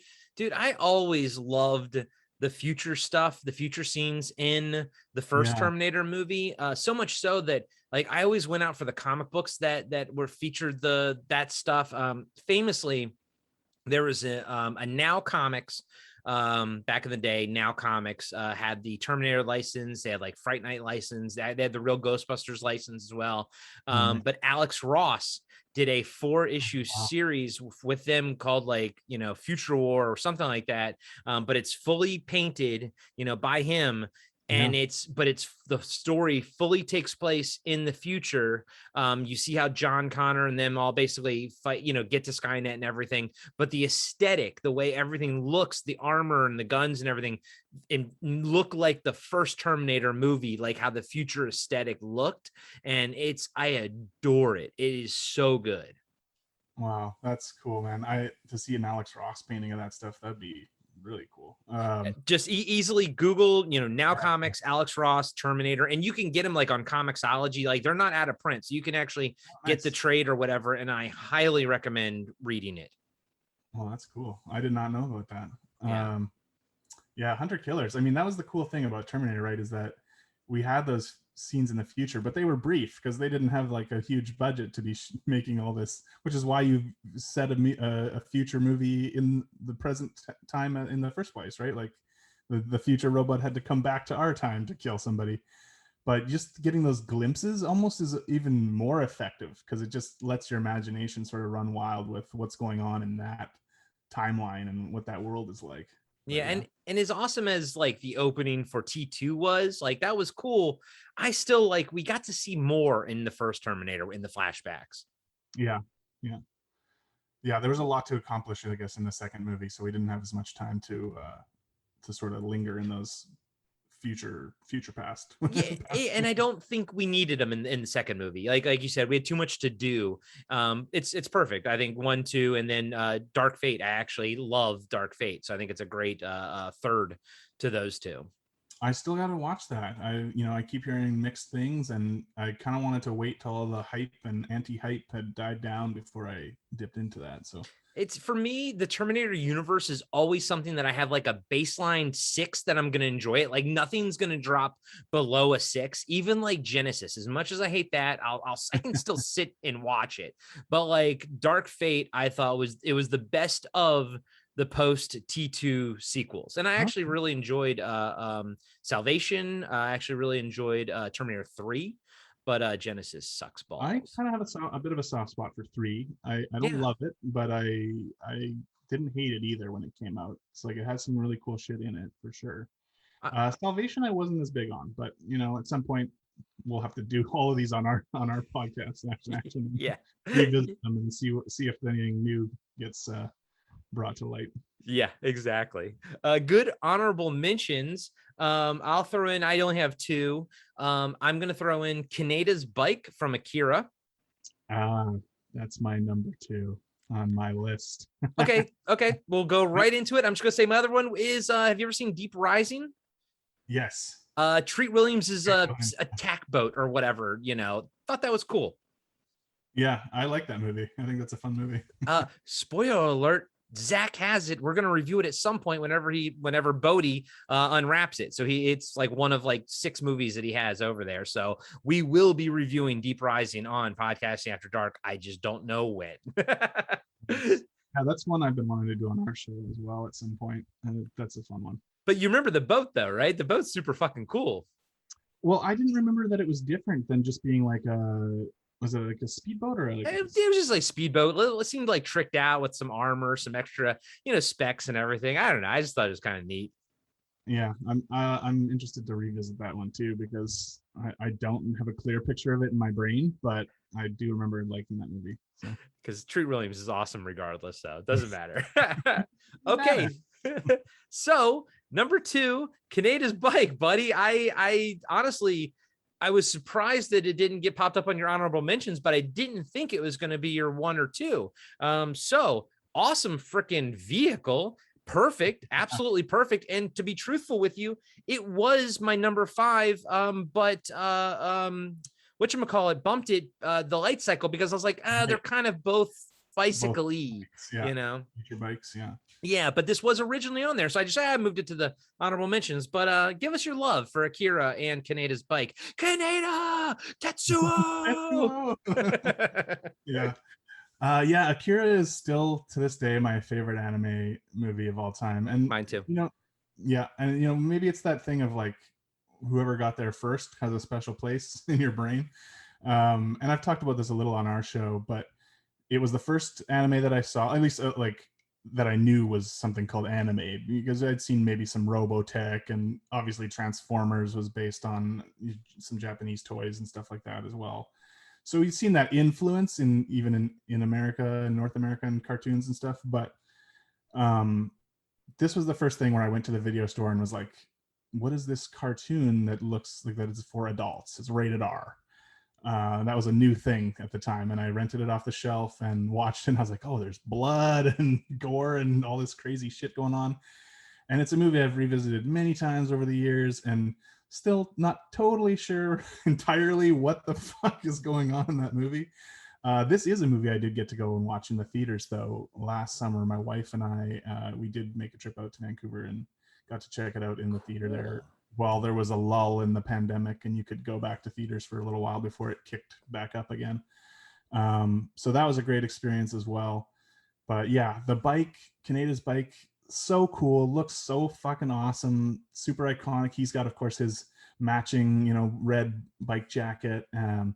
always loved the future stuff, the future scenes in the first Yeah. Terminator movie. So much so that like I always went out for the comic books that were featured that stuff. Famously, there was a Now Comics back in the day. Now Comics had the Terminator license. They had like Fright Night license. They had the real Ghostbusters license as well. Nice. But Alex Ross did a 4-issue Wow. series with them called like, you know, Future War or something like that. But it's fully painted, you know, by him. And Yeah. it's the story fully takes place in the future. You see how John Connor and them all basically fight, you know, get to Skynet and everything. But the aesthetic, the way everything looks, the armor and the guns and everything, and look like the first Terminator movie, like how the future aesthetic looked. And I adore it. It is so good. Wow, that's cool, man. To see an Alex Ross painting of that stuff, that'd be really cool. Just easily Google, you know, Now Comics, Alex Ross, Terminator, and you can get them like on Comixology. Like they're not out of print, so you can actually get the Nice. trade or whatever. And I highly recommend reading it. Well, that's cool. I did not know about that. Yeah. Yeah, Hunter Killers. I mean, that was the cool thing about Terminator, right? Is that we had those scenes in the future, but they were brief because they didn't have like a huge budget to be making all this, which is why you set a future movie in the present time in the first place, right? Like the future robot had to come back to our time to kill somebody. But just getting those glimpses almost is even more effective because it just lets your imagination sort of run wild with what's going on in that timeline and what that world is like. Yeah, But, and as awesome as like the opening for T2 was, like that was cool. I still like we got to see more in the first Terminator in the flashbacks. yeah, yeah. There was a lot to accomplish, I guess, in the second movie, so we didn't have as much time to sort of linger in those future past. Yeah, and I don't think we needed them in the second movie. Like you said, we had too much to do. It's perfect. I think 1, 2, and then Dark Fate. I actually love Dark Fate, so I think it's a great third to those two. I still got to watch that. I keep hearing mixed things, and I kind of wanted to wait till all the hype and anti-hype had died down before I dipped into that. So It's for me, the Terminator universe is always something that I have like a baseline 6 that I'm going to enjoy it. Like nothing's going to drop below a 6, even like Genesis. As much as I hate that, I can still sit and watch it. But like Dark Fate, I thought was the best of the post T2 sequels. And I actually really enjoyed Salvation. I actually really enjoyed Terminator 3. But Genesis sucks balls. I kind of have a bit of a soft spot for 3. I don't Yeah. love it, but I didn't hate it either when it came out. It's like it has some really cool shit in it for sure. Salvation I wasn't as big on, but at some point we'll have to do all of these on our podcast action. Yeah. Revisit them and see if anything new gets brought to light. Yeah, exactly. Good honorable mentions. I'll throw in, I only have 2. I'm going to throw in Kaneda's Bike from Akira. That's my number 2. on my list. Okay, we'll go right into it. I'm just gonna say my other one is have you ever seen Deep Rising? Yes. Treat Williams' attack boat or whatever, thought that was cool. Yeah, I like that movie. I think that's a fun movie. Spoiler alert, Zach has it. We're gonna review it at some point whenever Bodie unwraps it. So it's like one of like 6 movies that he has over there. So we will be reviewing Deep Rising on Podcasting After Dark. I just don't know when. Yeah, that's one I've been wanting to do on our show as well at some point. And that's a fun one. But you remember the boat though, right? The boat's super fucking cool. Well, I didn't remember that it was different than just being like was it like a speedboat or like It was just like speedboat. It seemed like tricked out with some armor, some extra, specs and everything. I don't know. I just thought it was kind of neat. Yeah, I'm interested to revisit that one too, because I don't have a clear picture of it in my brain, but I do remember liking that movie. Because Treat Williams is awesome regardless, so it doesn't matter. Okay. So number 2, Kaneda's Bike, buddy. I honestly, I was surprised that it didn't get popped up on your honorable mentions, but I didn't think it was going to be your 1 or 2. So awesome freaking vehicle. Perfect, absolutely perfect. And to be truthful with you, it was my number 5. But whatchamacallit bumped it the light cycle because I was like, they're kind of both bicycle-y, yeah. Future bikes, yeah. Yeah, but this was originally on there, so I moved it to the honorable mentions. But give us your love for Akira and Kaneda's Bike. Kaneda Tetsuo. Yeah. Yeah, Akira is still to this day my favorite anime movie of all time, and mine too. Yeah, and maybe it's that thing of like whoever got there first has a special place in your brain. And I've talked about this a little on our show, but it was the first anime that I saw, at least like that I knew was something called anime, because I'd seen maybe some Robotech, and obviously Transformers was based on some Japanese toys and stuff like that as well. So we've seen that influence even in America and North American cartoons and stuff. But this was the first thing where I went to the video store and was like, what is this cartoon that looks like that is for adults? It's rated R. That was a new thing at the time, and I rented it off the shelf and watched it, and I was like, oh, there's blood and gore and all this crazy shit going on. And it's a movie I've revisited many times over the years and still not totally sure entirely what the fuck is going on in that movie. This is a movie I did get to go and watch in the theaters, though. Last summer, my wife and I, we did make a trip out to Vancouver and got to check it out in the theater there while there was a lull in the pandemic, and you could go back to theaters for a little while before it kicked back up again. So that was a great experience as well. But yeah, the bike, Kaneda's Bike, so cool, looks so fucking awesome, super iconic. He's got, of course, his matching, red bike jacket. And,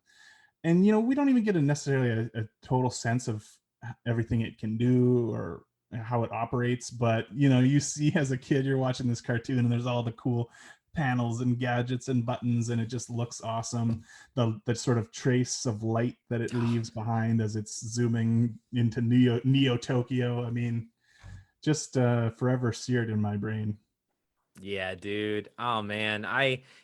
we don't even get necessarily a total sense of everything it can do or how it operates. But, you see as a kid, you're watching this cartoon and there's all the cool panels and gadgets and buttons, and it just looks awesome. The sort of trace of light that it leaves behind as it's zooming into Neo Tokyo. I mean, just forever seared in my brain. Yeah, dude. Oh man,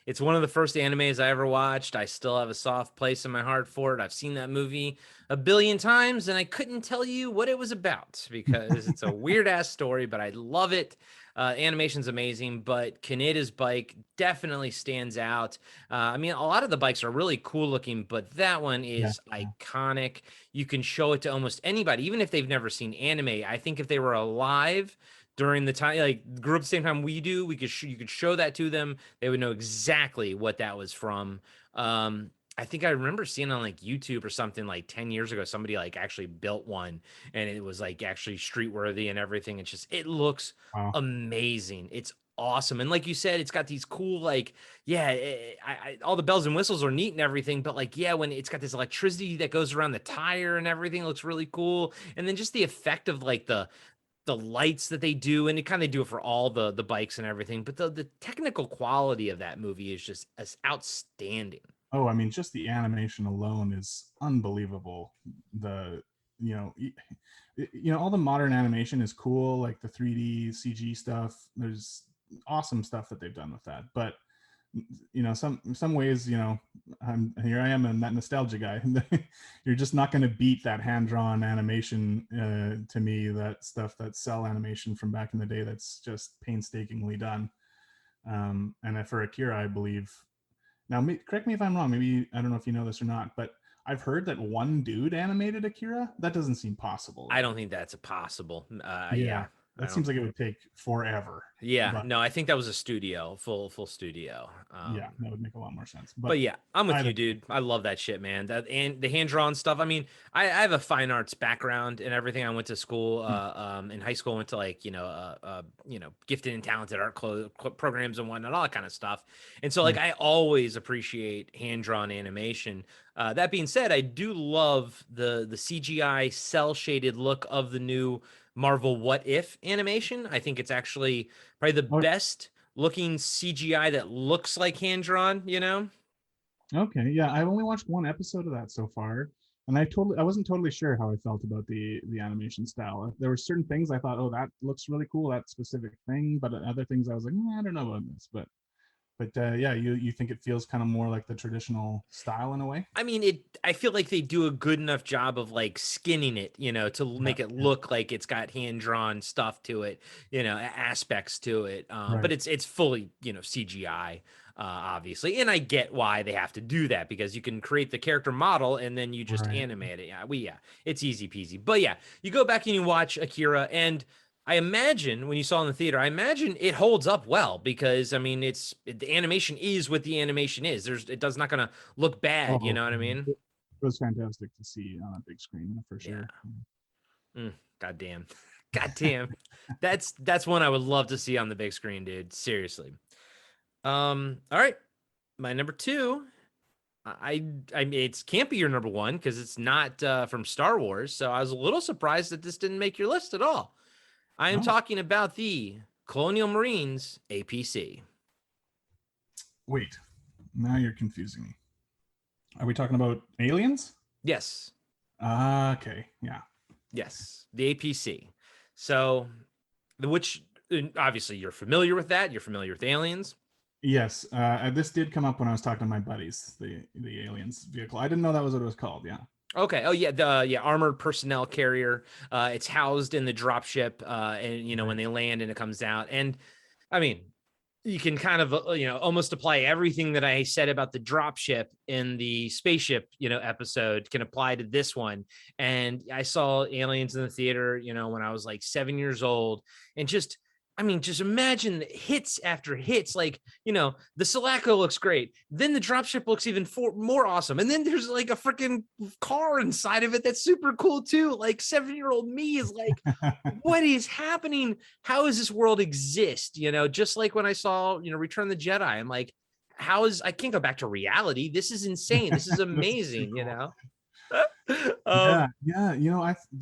it's one of the first animes I ever watched. I still have a soft place in my heart for it. I've seen that movie a billion times and I couldn't tell you what it was about because it's a weird ass story, but I love it. Animation's amazing, but Kaneda's Bike definitely stands out. I mean, a lot of the bikes are really cool looking, but that one is iconic. You can show it to almost anybody, even if they've never seen anime. I think if they were alive during the time, like grew up the same time we do, you could show that to them. They would know exactly what that was from. I think I remember seeing on like YouTube or something like 10 years ago, somebody like actually built one and it was like actually street worthy and everything. It's just, it looks amazing. It's awesome. And like you said, it's got these cool, like, all the bells and whistles are neat and everything, but like, when it's got this electricity that goes around the tire and everything looks really cool. And then just the effect of like the lights that they do, and it kind of do it for all the bikes and everything, but the technical quality of that movie is just as outstanding. Oh, I mean, just the animation alone is unbelievable. All the modern animation is cool, like the 3D CG stuff. There's awesome stuff that they've done with that. But some ways, here I am, and that nostalgia guy. You're just not going to beat that hand-drawn animation. To me, that stuff, that cell animation from back in the day, that's just painstakingly done. And for Akira, I believe, now correct me if I'm wrong, maybe, I don't know if you know this or not, but I've heard that one dude animated Akira. That doesn't seem possible. I don't think that's possible. Yeah, that seems like it would take forever. Yeah, but, no, I think that was a studio, full studio. Yeah, that would make a lot more sense. But yeah, I'm with you, dude. I love that shit, man. That and the hand drawn stuff. I mean, I have a fine arts background and everything. I went to school, in high school, went to like gifted and talented art programs and whatnot, all that kind of stuff. And so like I always appreciate hand drawn animation. That being said, I do love the CGI cell shaded look of the new Marvel What If animation. I think it's actually probably the best looking CGI that looks like hand drawn, Okay, yeah, I've only watched one episode of that so far, and I wasn't totally sure how I felt about the animation style. There were certain things I thought, oh, that looks really cool, that specific thing, but other things I was like, I don't know about this. But yeah, you think it feels kind of more like the traditional style in a way? I mean, I feel like they do a good enough job of like skinning it, to make it look like it's got hand drawn stuff to it, aspects to it. Right. But it's fully, CGI, obviously. And I get why they have to do that, because you can create the character model and then you just animate it. Yeah, it's easy peasy. But yeah, you go back and you watch Akira, and I imagine when you saw it in the theater, I imagine it holds up well, because I mean, the animation is what the animation is. It does not going to look bad. You know what I mean? It was fantastic to see on a big screen for sure. Yeah. Goddamn. That's one I would love to see on the big screen, dude. Seriously. All right. My number 2, I mean, it can't be your number 1 because it's not from Star Wars. So I was a little surprised that this didn't make your list at all. I am talking about the Colonial Marines APC. Wait, now you're confusing me. Are we talking about aliens? Yes. Okay, yeah. Yes, the APC. So, which obviously you're familiar with that. You're familiar with aliens. Yes, this did come up when I was talking to my buddies. The aliens vehicle. I didn't know that was what it was called. Yeah. Okay. Oh yeah, the armored personnel carrier. It's housed in the dropship, and when they land and it comes out. And I mean, you can kind of almost apply everything that I said about the dropship in the spaceship episode can apply to this one. And I saw Aliens in the theater, when I was like 7 years old, and just imagine hits after hits. Like, the Sulaco looks great. Then the dropship looks even more awesome. And then there's like a freaking car inside of it that's super cool too. Like 7-year-old me is like, what is happening? How does this world exist? Just like when I saw, Return of the Jedi, I'm like, I can't go back to reality. This is insane. This is amazing, Yeah,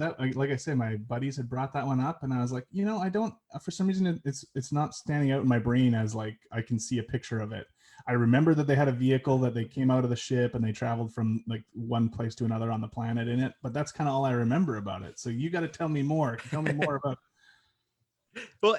like I say, my buddies had brought that one up, and I was like, I don't, for some reason it's not standing out in my brain as like I can see a picture of it. I remember that they had a vehicle that they came out of the ship and they traveled from like one place to another on the planet in it, but that's kind of all I remember about it. So you got to tell me more about. Well,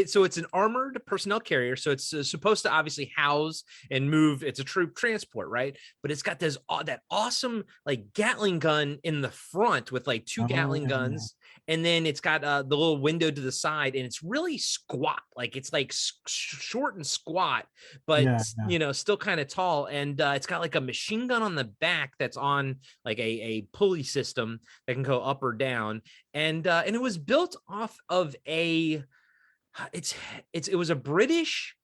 so it's an armored personnel carrier. So it's supposed to obviously house and move. It's a troop transport, right? But it's got that awesome like Gatling gun in the front with like 2 Gatling guns. And then it's got the little window to the side, and it's really squat. Like it's like short and squat, but still kind of tall. And it's got like a machine gun on the back that's on like a pulley system that can go up or down. And it was built off of it was a British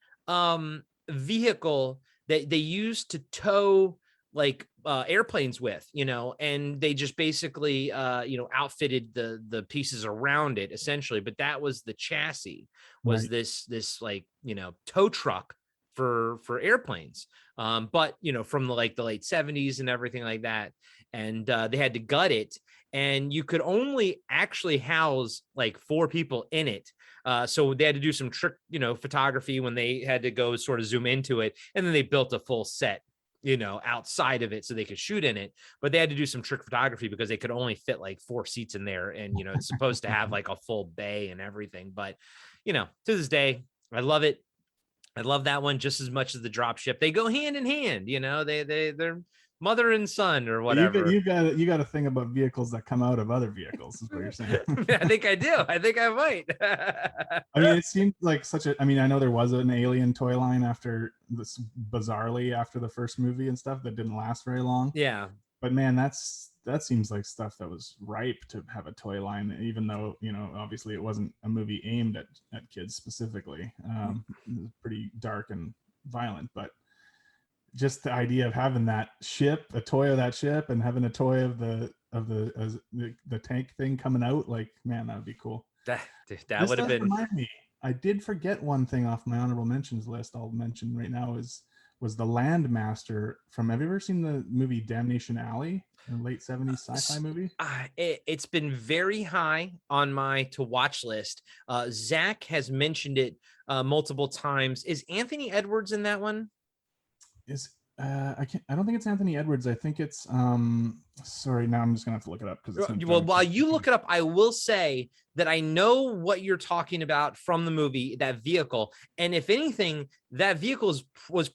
vehicle that they used to tow like airplanes with, and they just basically outfitted the pieces around it essentially. But that was the chassis, was this like tow truck for airplanes, but from the late 70s and everything like that. And they had to gut it, and you could only actually house like 4 people in it. So they had to do some trick, photography when they had to go sort of zoom into it. And then they built a full set, outside of it so they could shoot in it. But they had to do some trick photography because they could only fit like 4 seats in there. And, it's supposed to have like a full bay and everything. But, to this day, I love it. I love that one just as much as the dropship. They go hand in hand, you know, they're mother and son or whatever. You got a thing about vehicles that come out of other vehicles, is what you're saying. I think I do. I think I might. I mean, it seemed like I mean, I know there was an Alien toy line after this, bizarrely after the first movie and stuff, that didn't last very long. Yeah. But man, that seems like stuff that was ripe to have a toy line, even though, you know, obviously it wasn't a movie aimed at kids specifically. It was pretty dark and violent, but just the idea of having that ship, a toy of that ship, and having a toy of the tank thing coming out, like, man, that would be cool. That would have been. Remind me, I did forget one thing off my honorable mentions list. I'll mention right now was the Landmaster from. Have you ever seen the movie Damnation Alley, a late 70s sci-fi movie? It's been very high on my to watch list. Zach has mentioned it multiple times. Is Anthony Edwards in that one? I don't think it's Anthony Edwards. I think it's sorry, now I'm just gonna have to look it up because well, while you look it up, I will say that I know what you're talking about from the movie, that vehicle. And if anything, that vehicle was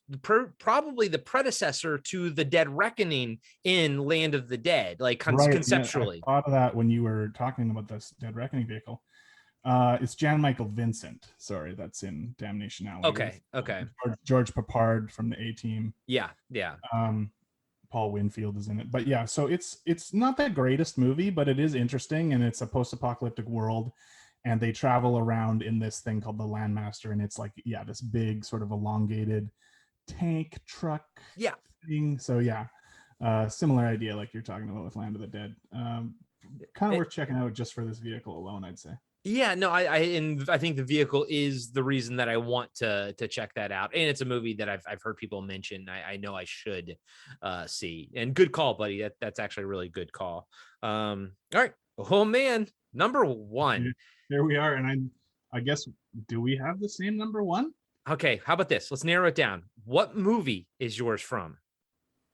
probably the predecessor to the Dead Reckoning in Land of the Dead, like conceptually. Yeah, I thought of that when you were talking about this Dead Reckoning vehicle. It's Jan Michael Vincent. Sorry, that's in Damnation Alley. Okay. George Papard from the A-Team. Yeah. Paul Winfield is in it. But yeah, so it's not the greatest movie, but it is interesting, and it's a post-apocalyptic world, and they travel around in this thing called the Landmaster, and it's like, yeah, this big sort of elongated tank truck thing. So yeah, similar idea like you're talking about with Land of the Dead. Kind of worth checking out just for this vehicle alone, I'd say. Yeah, no, I think the vehicle is the reason that I want to check that out, and it's a movie that I've heard people mention. I know I should see. And good call, buddy. That's actually a really good call. All right, oh man, number one. There we are, and I guess, do we have the same number one? Okay, how about this? Let's narrow it down. What movie is yours from?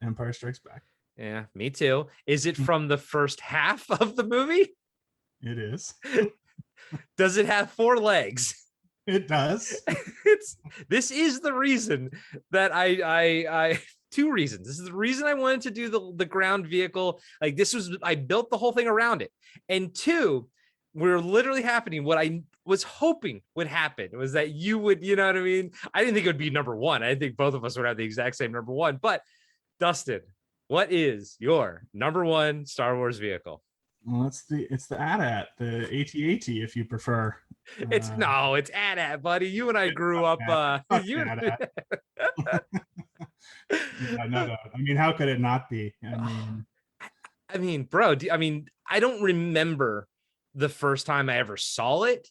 Empire Strikes Back. Yeah, me too. Is it from the first half of the movie? It is. Does it have 4 legs? It does. This is the reason that I 2 reasons. This is the reason I wanted to do the ground vehicle. Like, I built the whole thing around it. And 2, we're literally happening. What I was hoping would happen was that you would, you know what I mean? I didn't think it would be number 1. I think both of us would have the exact same number 1. But Dustin, what is your number 1 Star Wars vehicle? Well, it's the AT-AT, the AT-AT, if you prefer. It's AT-AT, buddy. You and I grew up. Yeah, no. I mean, how could it not be? I mean, bro. I don't remember the first time I ever saw it,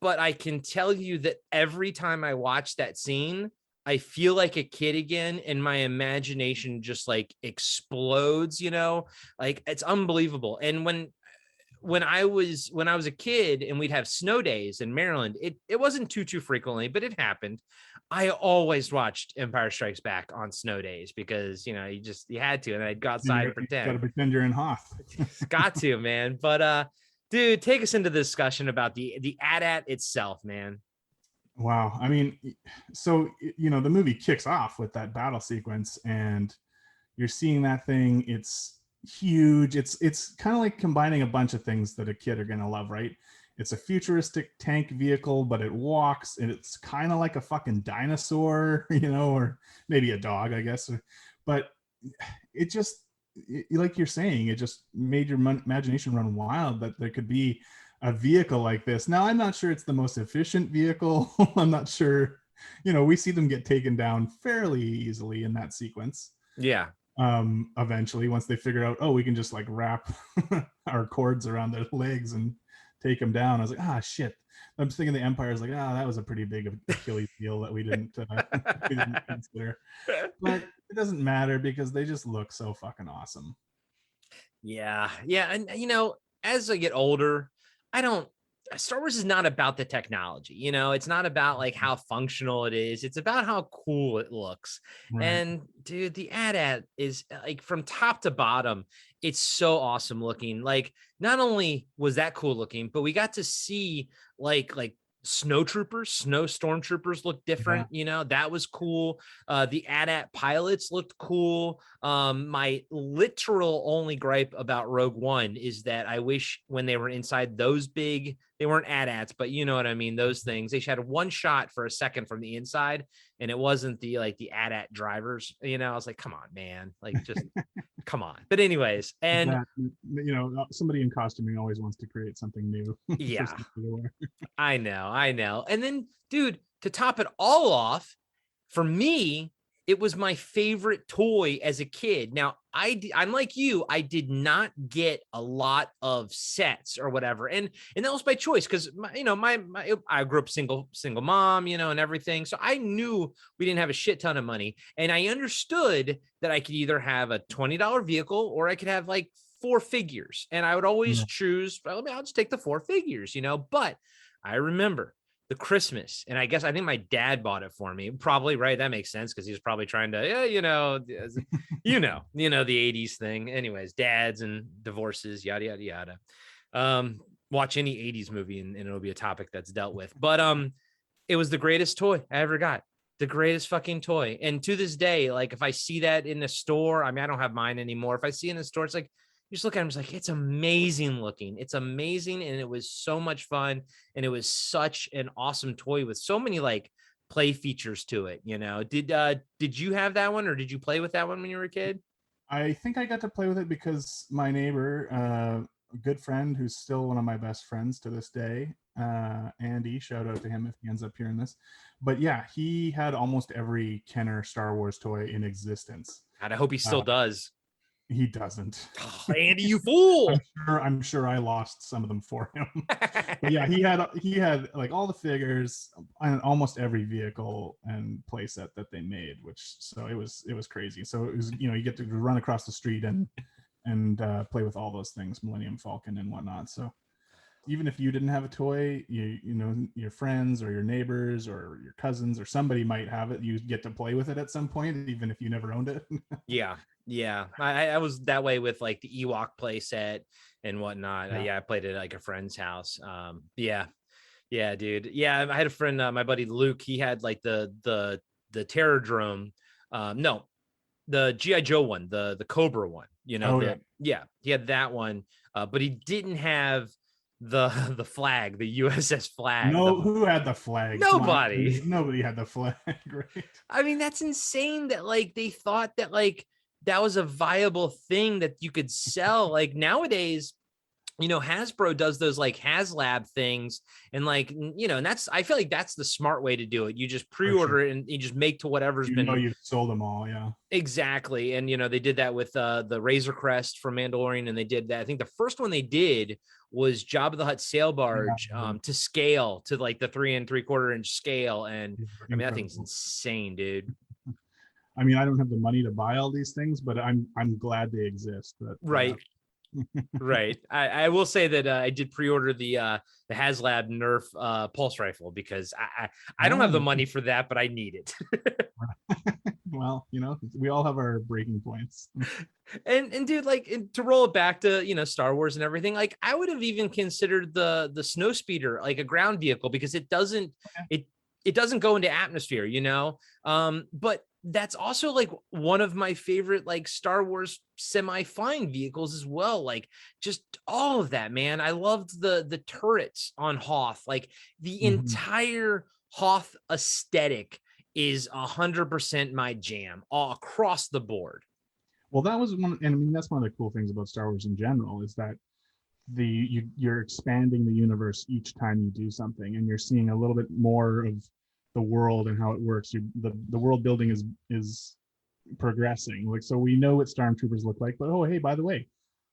but I can tell you that every time I watch that scene, I feel like a kid again, and my imagination just like explodes, you know, like it's unbelievable. And when I was a kid and we'd have snow days in Maryland, it wasn't too frequently, but it happened. I always watched Empire Strikes Back on snow days because, you know, you had to, and I'd go outside and pretend. You gotta pretend you're in Hoth. Got to, man. But dude, take us into the discussion about the AT-AT itself, man. Wow. I mean, so, you know, the movie kicks off with that battle sequence, and you're seeing that thing. It's huge. It's kind of like combining a bunch of things that a kid are going to love, right? It's a futuristic tank vehicle, but it walks, and it's kind of like a fucking dinosaur, you know, or maybe a dog, I guess. But it just, like you're saying, it just made your imagination run wild that there could be a vehicle like this. Now, I'm not sure it's the most efficient vehicle. I'm not sure, you know, we see them get taken down fairly easily in that sequence. Yeah. Eventually, once they figure out, we can just like wrap our cords around their legs and take them down. I was like, shit. I'm thinking the Empire is like, that was a pretty big Achilles heel that we didn't consider. But it doesn't matter because they just look so fucking awesome. Yeah. And, you know, as I get older, Star Wars is not about the technology, you know, it's not about like how functional it is. It's about how cool it looks. Right. And dude, the AT-AT is like from top to bottom. It's so awesome looking. Like, not only was that cool looking, but we got to see like snow stormtroopers looked different. That was cool. The AT-AT pilots looked cool. My literal only gripe about Rogue One is that I wish when they were inside those big, they weren't AT-ATs, but you know what I mean, those things, they had one shot for a second from the inside, and it wasn't the AT-AT drivers. I was like, come on, man, like just come on. But anyways, and somebody in costuming always wants to create something new. Yeah, I know. And then, dude, to top it all off, for me, it was my favorite toy as a kid. Now, I'm like you, I did not get a lot of sets or whatever, and that was by choice because I grew up single mom, and everything, so I knew we didn't have a shit ton of money, and I understood that I could either have a $20 vehicle or I could have like 4 figures, and I would always choose, I'll just take the 4 figures, But I remember the Christmas, and I think my dad bought it for me, probably, right? That makes sense because he was probably trying to, the 80s thing. Anyways, dads and divorces, yada yada yada. Watch any 80s movie and it'll be a topic that's dealt with. But it was the greatest toy I ever got. The greatest fucking toy. And to this day, like if I see that in the store, I don't have mine anymore. If I see it in the store, it's like, you just look at him, it's like, it's amazing looking. It's amazing. And it was so much fun. And it was such an awesome toy with so many like play features to it. Did you have that one, or did you play with that one when you were a kid? I think I got to play with it because my neighbor, a good friend who's still one of my best friends to this day, Andy, shout out to him if he ends up hearing this. But yeah, he had almost every Kenner Star Wars toy in existence. God, I hope he still does. He doesn't. Oh, Andy, you fool! I'm sure I lost some of them for him. But yeah, he had like all the figures and almost every vehicle and playset that they made, so it was crazy. So it was, you get to run across the street and play with all those things, Millennium Falcon and whatnot. So even if you didn't have a toy, your friends or your neighbors or your cousins or somebody might have it. You get to play with it at some point, even if you never owned it. Yeah. I was that way with like the Ewok play set and whatnot. Yeah. I played it at like a friend's house. Yeah, dude. Yeah, I had a friend, my buddy Luke. He had like the Terrordrome. No, the G.I. Joe one, the Cobra one. He had that one, but he didn't have the flag, the USS flag. No, who had the flag? Nobody. Nobody had the flag. Right. That's insane that like they thought that like that was a viable thing that you could sell. Like nowadays, Hasbro does those like HasLab things, and like, and that's, I feel like that's the smart way to do it. You just pre-order it and you just make to whatever's been. You've sold them all, yeah. Exactly, and they did that with the Razor Crest from Mandalorian, and they did that. I think the first one they did was Jabba the Hutt sail barge, to scale to like the 3 3/4 inch scale, and that thing's insane, dude. I I don't have the money to buy all these things, but I'm glad they exist. But, right. Right. I will say that I did pre-order the HasLab Nerf pulse rifle because I don't have the money for that, but I need it. Well, we all have our breaking points. And dude, like to roll it back to Star Wars and everything, like I would have even considered the snow speeder like a ground vehicle because it doesn't go into atmosphere, but that's also like one of my favorite like Star Wars semi-flying vehicles as well. Like just all of that, man. I loved the turrets on Hoth. Like the entire Hoth aesthetic is 100% my jam all across the board. Well, that was that's one of the cool things about Star Wars in general is that you're expanding the universe each time you do something, and you're seeing a little bit more of the world and how it works. The world building is progressing. Like, so we know what stormtroopers look like, but oh, hey, by the way,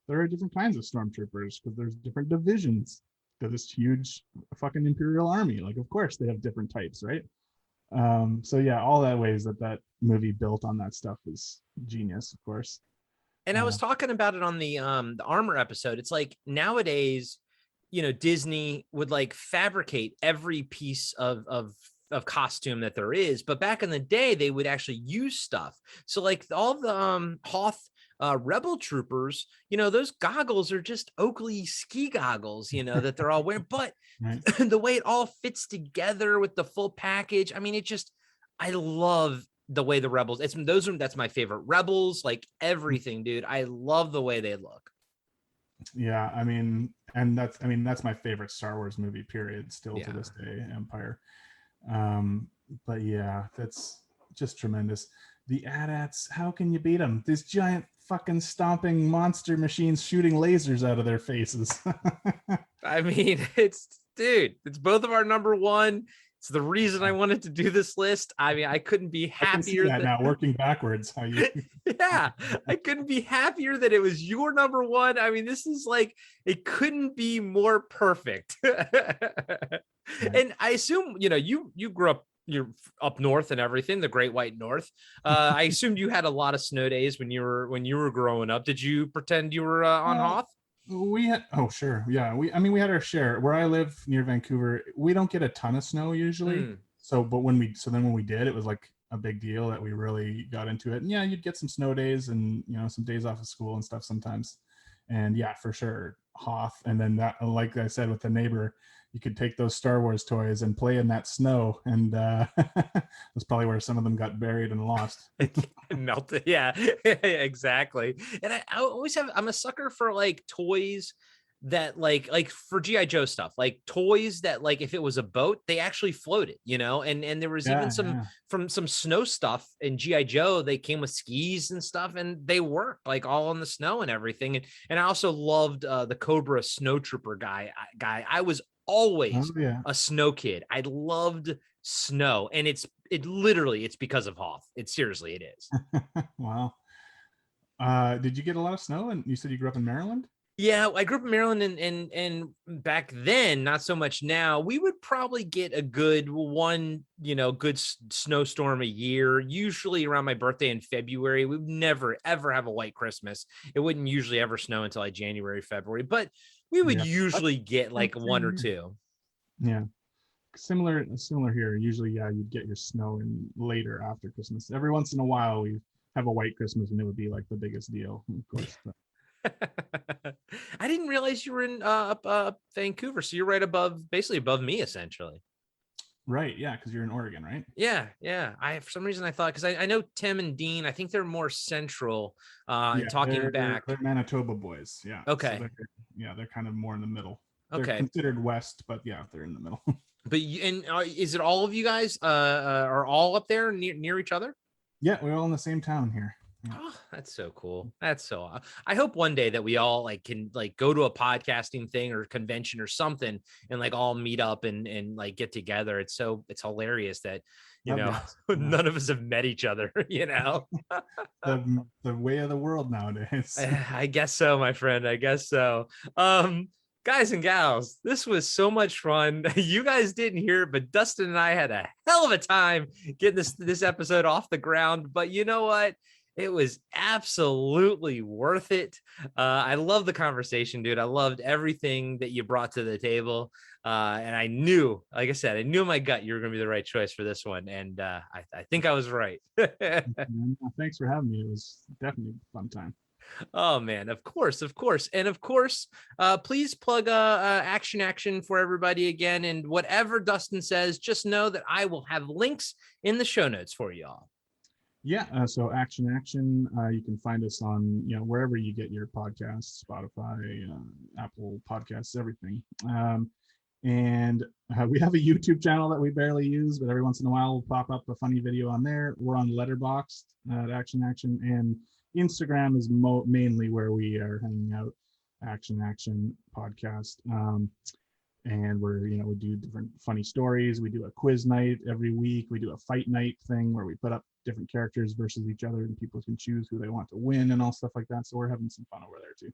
there are different kinds of stormtroopers because there's different divisions to this huge fucking Imperial army. Like, of course they have different types, right? So yeah, all that ways that movie built on that stuff is genius, of course. And I was talking about it on the armor episode. It's like nowadays, Disney would like fabricate every piece of costume that there is, but back in the day they would actually use stuff. So like all the Hoth Rebel troopers, you know, those goggles are just Oakley ski goggles, you know, that they're all wearing. But Right. the way it all fits together with the full package, I mean, I love the way the Rebels, that's my favorite Rebels, like everything, dude. I love the way they look. Yeah, I mean, and that's my favorite Star Wars movie, period, still to Yeah. this day, Empire. But yeah, that's just tremendous. The AT-ATs, how can you beat them? These giant fucking stomping monster machines shooting lasers out of their faces. I mean, it's both of our number one. It's the reason I wanted to do this list. I mean, I couldn't be I can see happier that now, working backwards. How you? yeah, I couldn't be happier that it was your number one. I mean, this is like, it couldn't be more perfect. And I assume, you know, you grew up, you're up north and everything, the Great White North. I assumed you had a lot of snow days when you were growing up. Did you pretend you were on Hoth? We had, oh sure, yeah. We had our share. Where I live near Vancouver, we don't get a ton of snow usually. So, but when we did, it was like a big deal that we really got into it. And yeah, you'd get some snow days and, you know, some days off of school and stuff sometimes. And yeah, for sure, Hoth. And then that, like I said, with the neighbor, you could take those Star Wars toys and play in that snow. And that's probably where some of them got buried and lost. Melted. Yeah, exactly. And I always I'm a sucker for like toys that like for GI Joe stuff, like toys that, like, if it was a boat, they actually floated, you know. And there was even from some snow stuff in GI Joe, they came with skis and stuff, and they worked like all in the snow and everything. And I also loved the Cobra Snow Trooper guy. I was always a snow kid. I loved snow, and it's because of Hoth. It is. Wow. Did you get a lot of snow? And you said you grew up in Maryland? Yeah, I grew up in Maryland, and back then, not so much now. We would probably get a good snowstorm a year, usually around my birthday in February. We would never, ever have a white Christmas. It wouldn't usually ever snow until like January, February, but we would usually get like one or two. Yeah. Similar here. Usually, yeah, you'd get your snow in later after Christmas. Every once in a while, we have a white Christmas, and it would be like the biggest deal, of course. But. I didn't realize you were in Vancouver, so you're right basically above me, essentially. Right, yeah, because you're in Oregon, right? Yeah. I, for some reason, I thought, because I know Tim and Dean, I think they're more central. Talking back, they're Manitoba boys. Yeah. Okay. So they're kind of more in the middle. Okay. They're considered west, but yeah, they're in the middle. But is it all of you guys are all up there near each other? Yeah, we're all in the same town here. Yeah. Oh, that's so cool. I hope one day that we all like can like go to a podcasting thing or convention or something and like all meet up and like get together. It's hilarious that, you know, none of us have met each other, you know. the way of the world nowadays. I guess so, my friend. I guess so. Guys and gals, this was so much fun. You guys didn't hear it, but Dustin and I had a hell of a time getting this episode off the ground. But you know what? It was absolutely worth it. I love the conversation, dude. I loved everything that you brought to the table. And I knew, like I said, I knew in my gut you were going to be the right choice for this one. And I think I was right. Thanks for having me. It was definitely a fun time. Oh man, of course. And of course, please plug action for everybody again. And whatever Dustin says, just know that I will have links in the show notes for y'all. Yeah, so action. You can find us on, you know, wherever you get your podcasts, Spotify, Apple Podcasts, everything. And we have a YouTube channel that we barely use, but every once in a while we'll pop up a funny video on there. We're on Letterboxd at Action, and Instagram is mainly where we are hanging out. Action Podcast. And we do different funny stories. We do a quiz night every week. We do a fight night thing where we put up different characters versus each other, and people can choose who they want to win and all stuff like that. So we're having some fun over there too.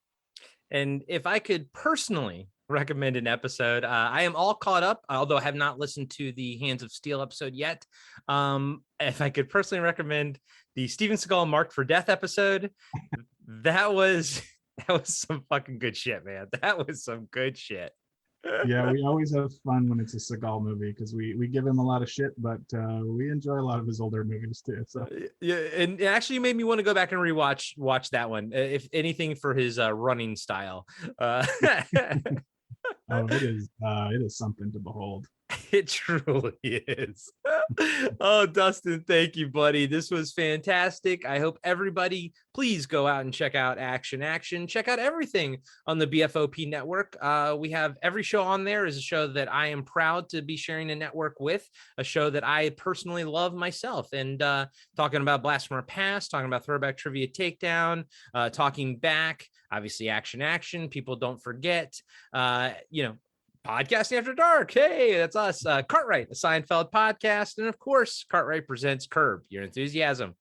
And if I could personally recommend an episode, I am all caught up, although I have not listened to the Hands of Steel episode yet. If I could personally recommend the Steven Seagal Marked for Death episode, that was some fucking good shit, man. That was some good shit. Yeah, we always have fun when it's a Seagal movie because we give him a lot of shit, but we enjoy a lot of his older movies too. So Yeah, and it actually made me want to go back and watch that one, if anything, for his running style. it is something to behold. It truly is. Oh, Dustin, thank you, buddy. This was fantastic. I hope everybody, please go out and check out Action. Check out everything on the BFOP network. We have every show on there is a show that I am proud to be sharing a network with, a show that I personally love myself. And talking about Blast from Our Past, talking about Throwback Trivia Takedown, talking back, obviously Action. People don't forget, Podcasting After Dark. Hey, that's us. Cartwright, a Seinfeld podcast. And of course, Cartwright presents Curb Your Enthusiasm.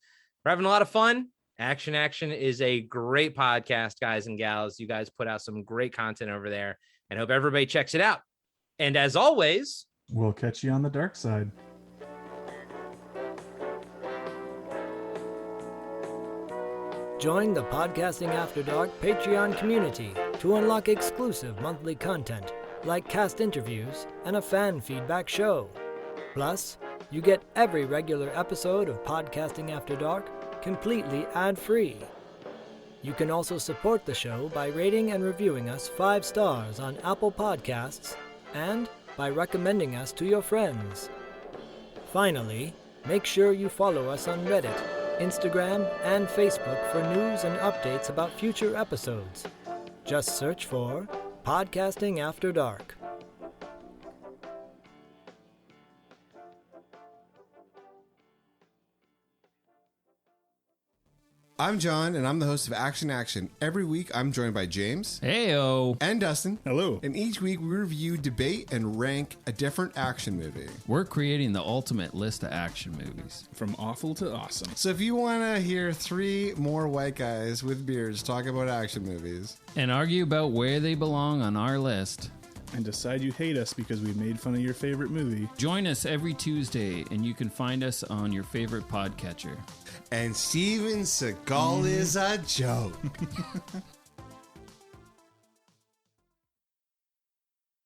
We're having a lot of fun. Action is a great podcast, guys and gals. You guys put out some great content over there, and hope everybody checks it out. And as always, we'll catch you on the dark side. Join the Podcasting After Dark Patreon community to unlock exclusive monthly content like cast interviews and a fan feedback show. Plus, you get every regular episode of Podcasting After Dark completely ad-free. You can also support the show by rating and reviewing us 5 stars on Apple Podcasts and by recommending us to your friends. Finally, make sure you follow us on Reddit, Instagram, and Facebook for news and updates about future episodes. Just search for Podcasting After Dark. I'm John, and I'm the host of Action. Every week, I'm joined by James. Heyo. And Dustin. Hello. And each week, we review, debate, and rank a different action movie. We're creating the ultimate list of action movies. From awful to awesome. So if you want to hear 3 more white guys with beards talk about action movies, and argue about where they belong on our list, and decide you hate us because we made fun of your favorite movie, join us every Tuesday, and you can find us on your favorite podcatcher. And Steven Seagal is a joke.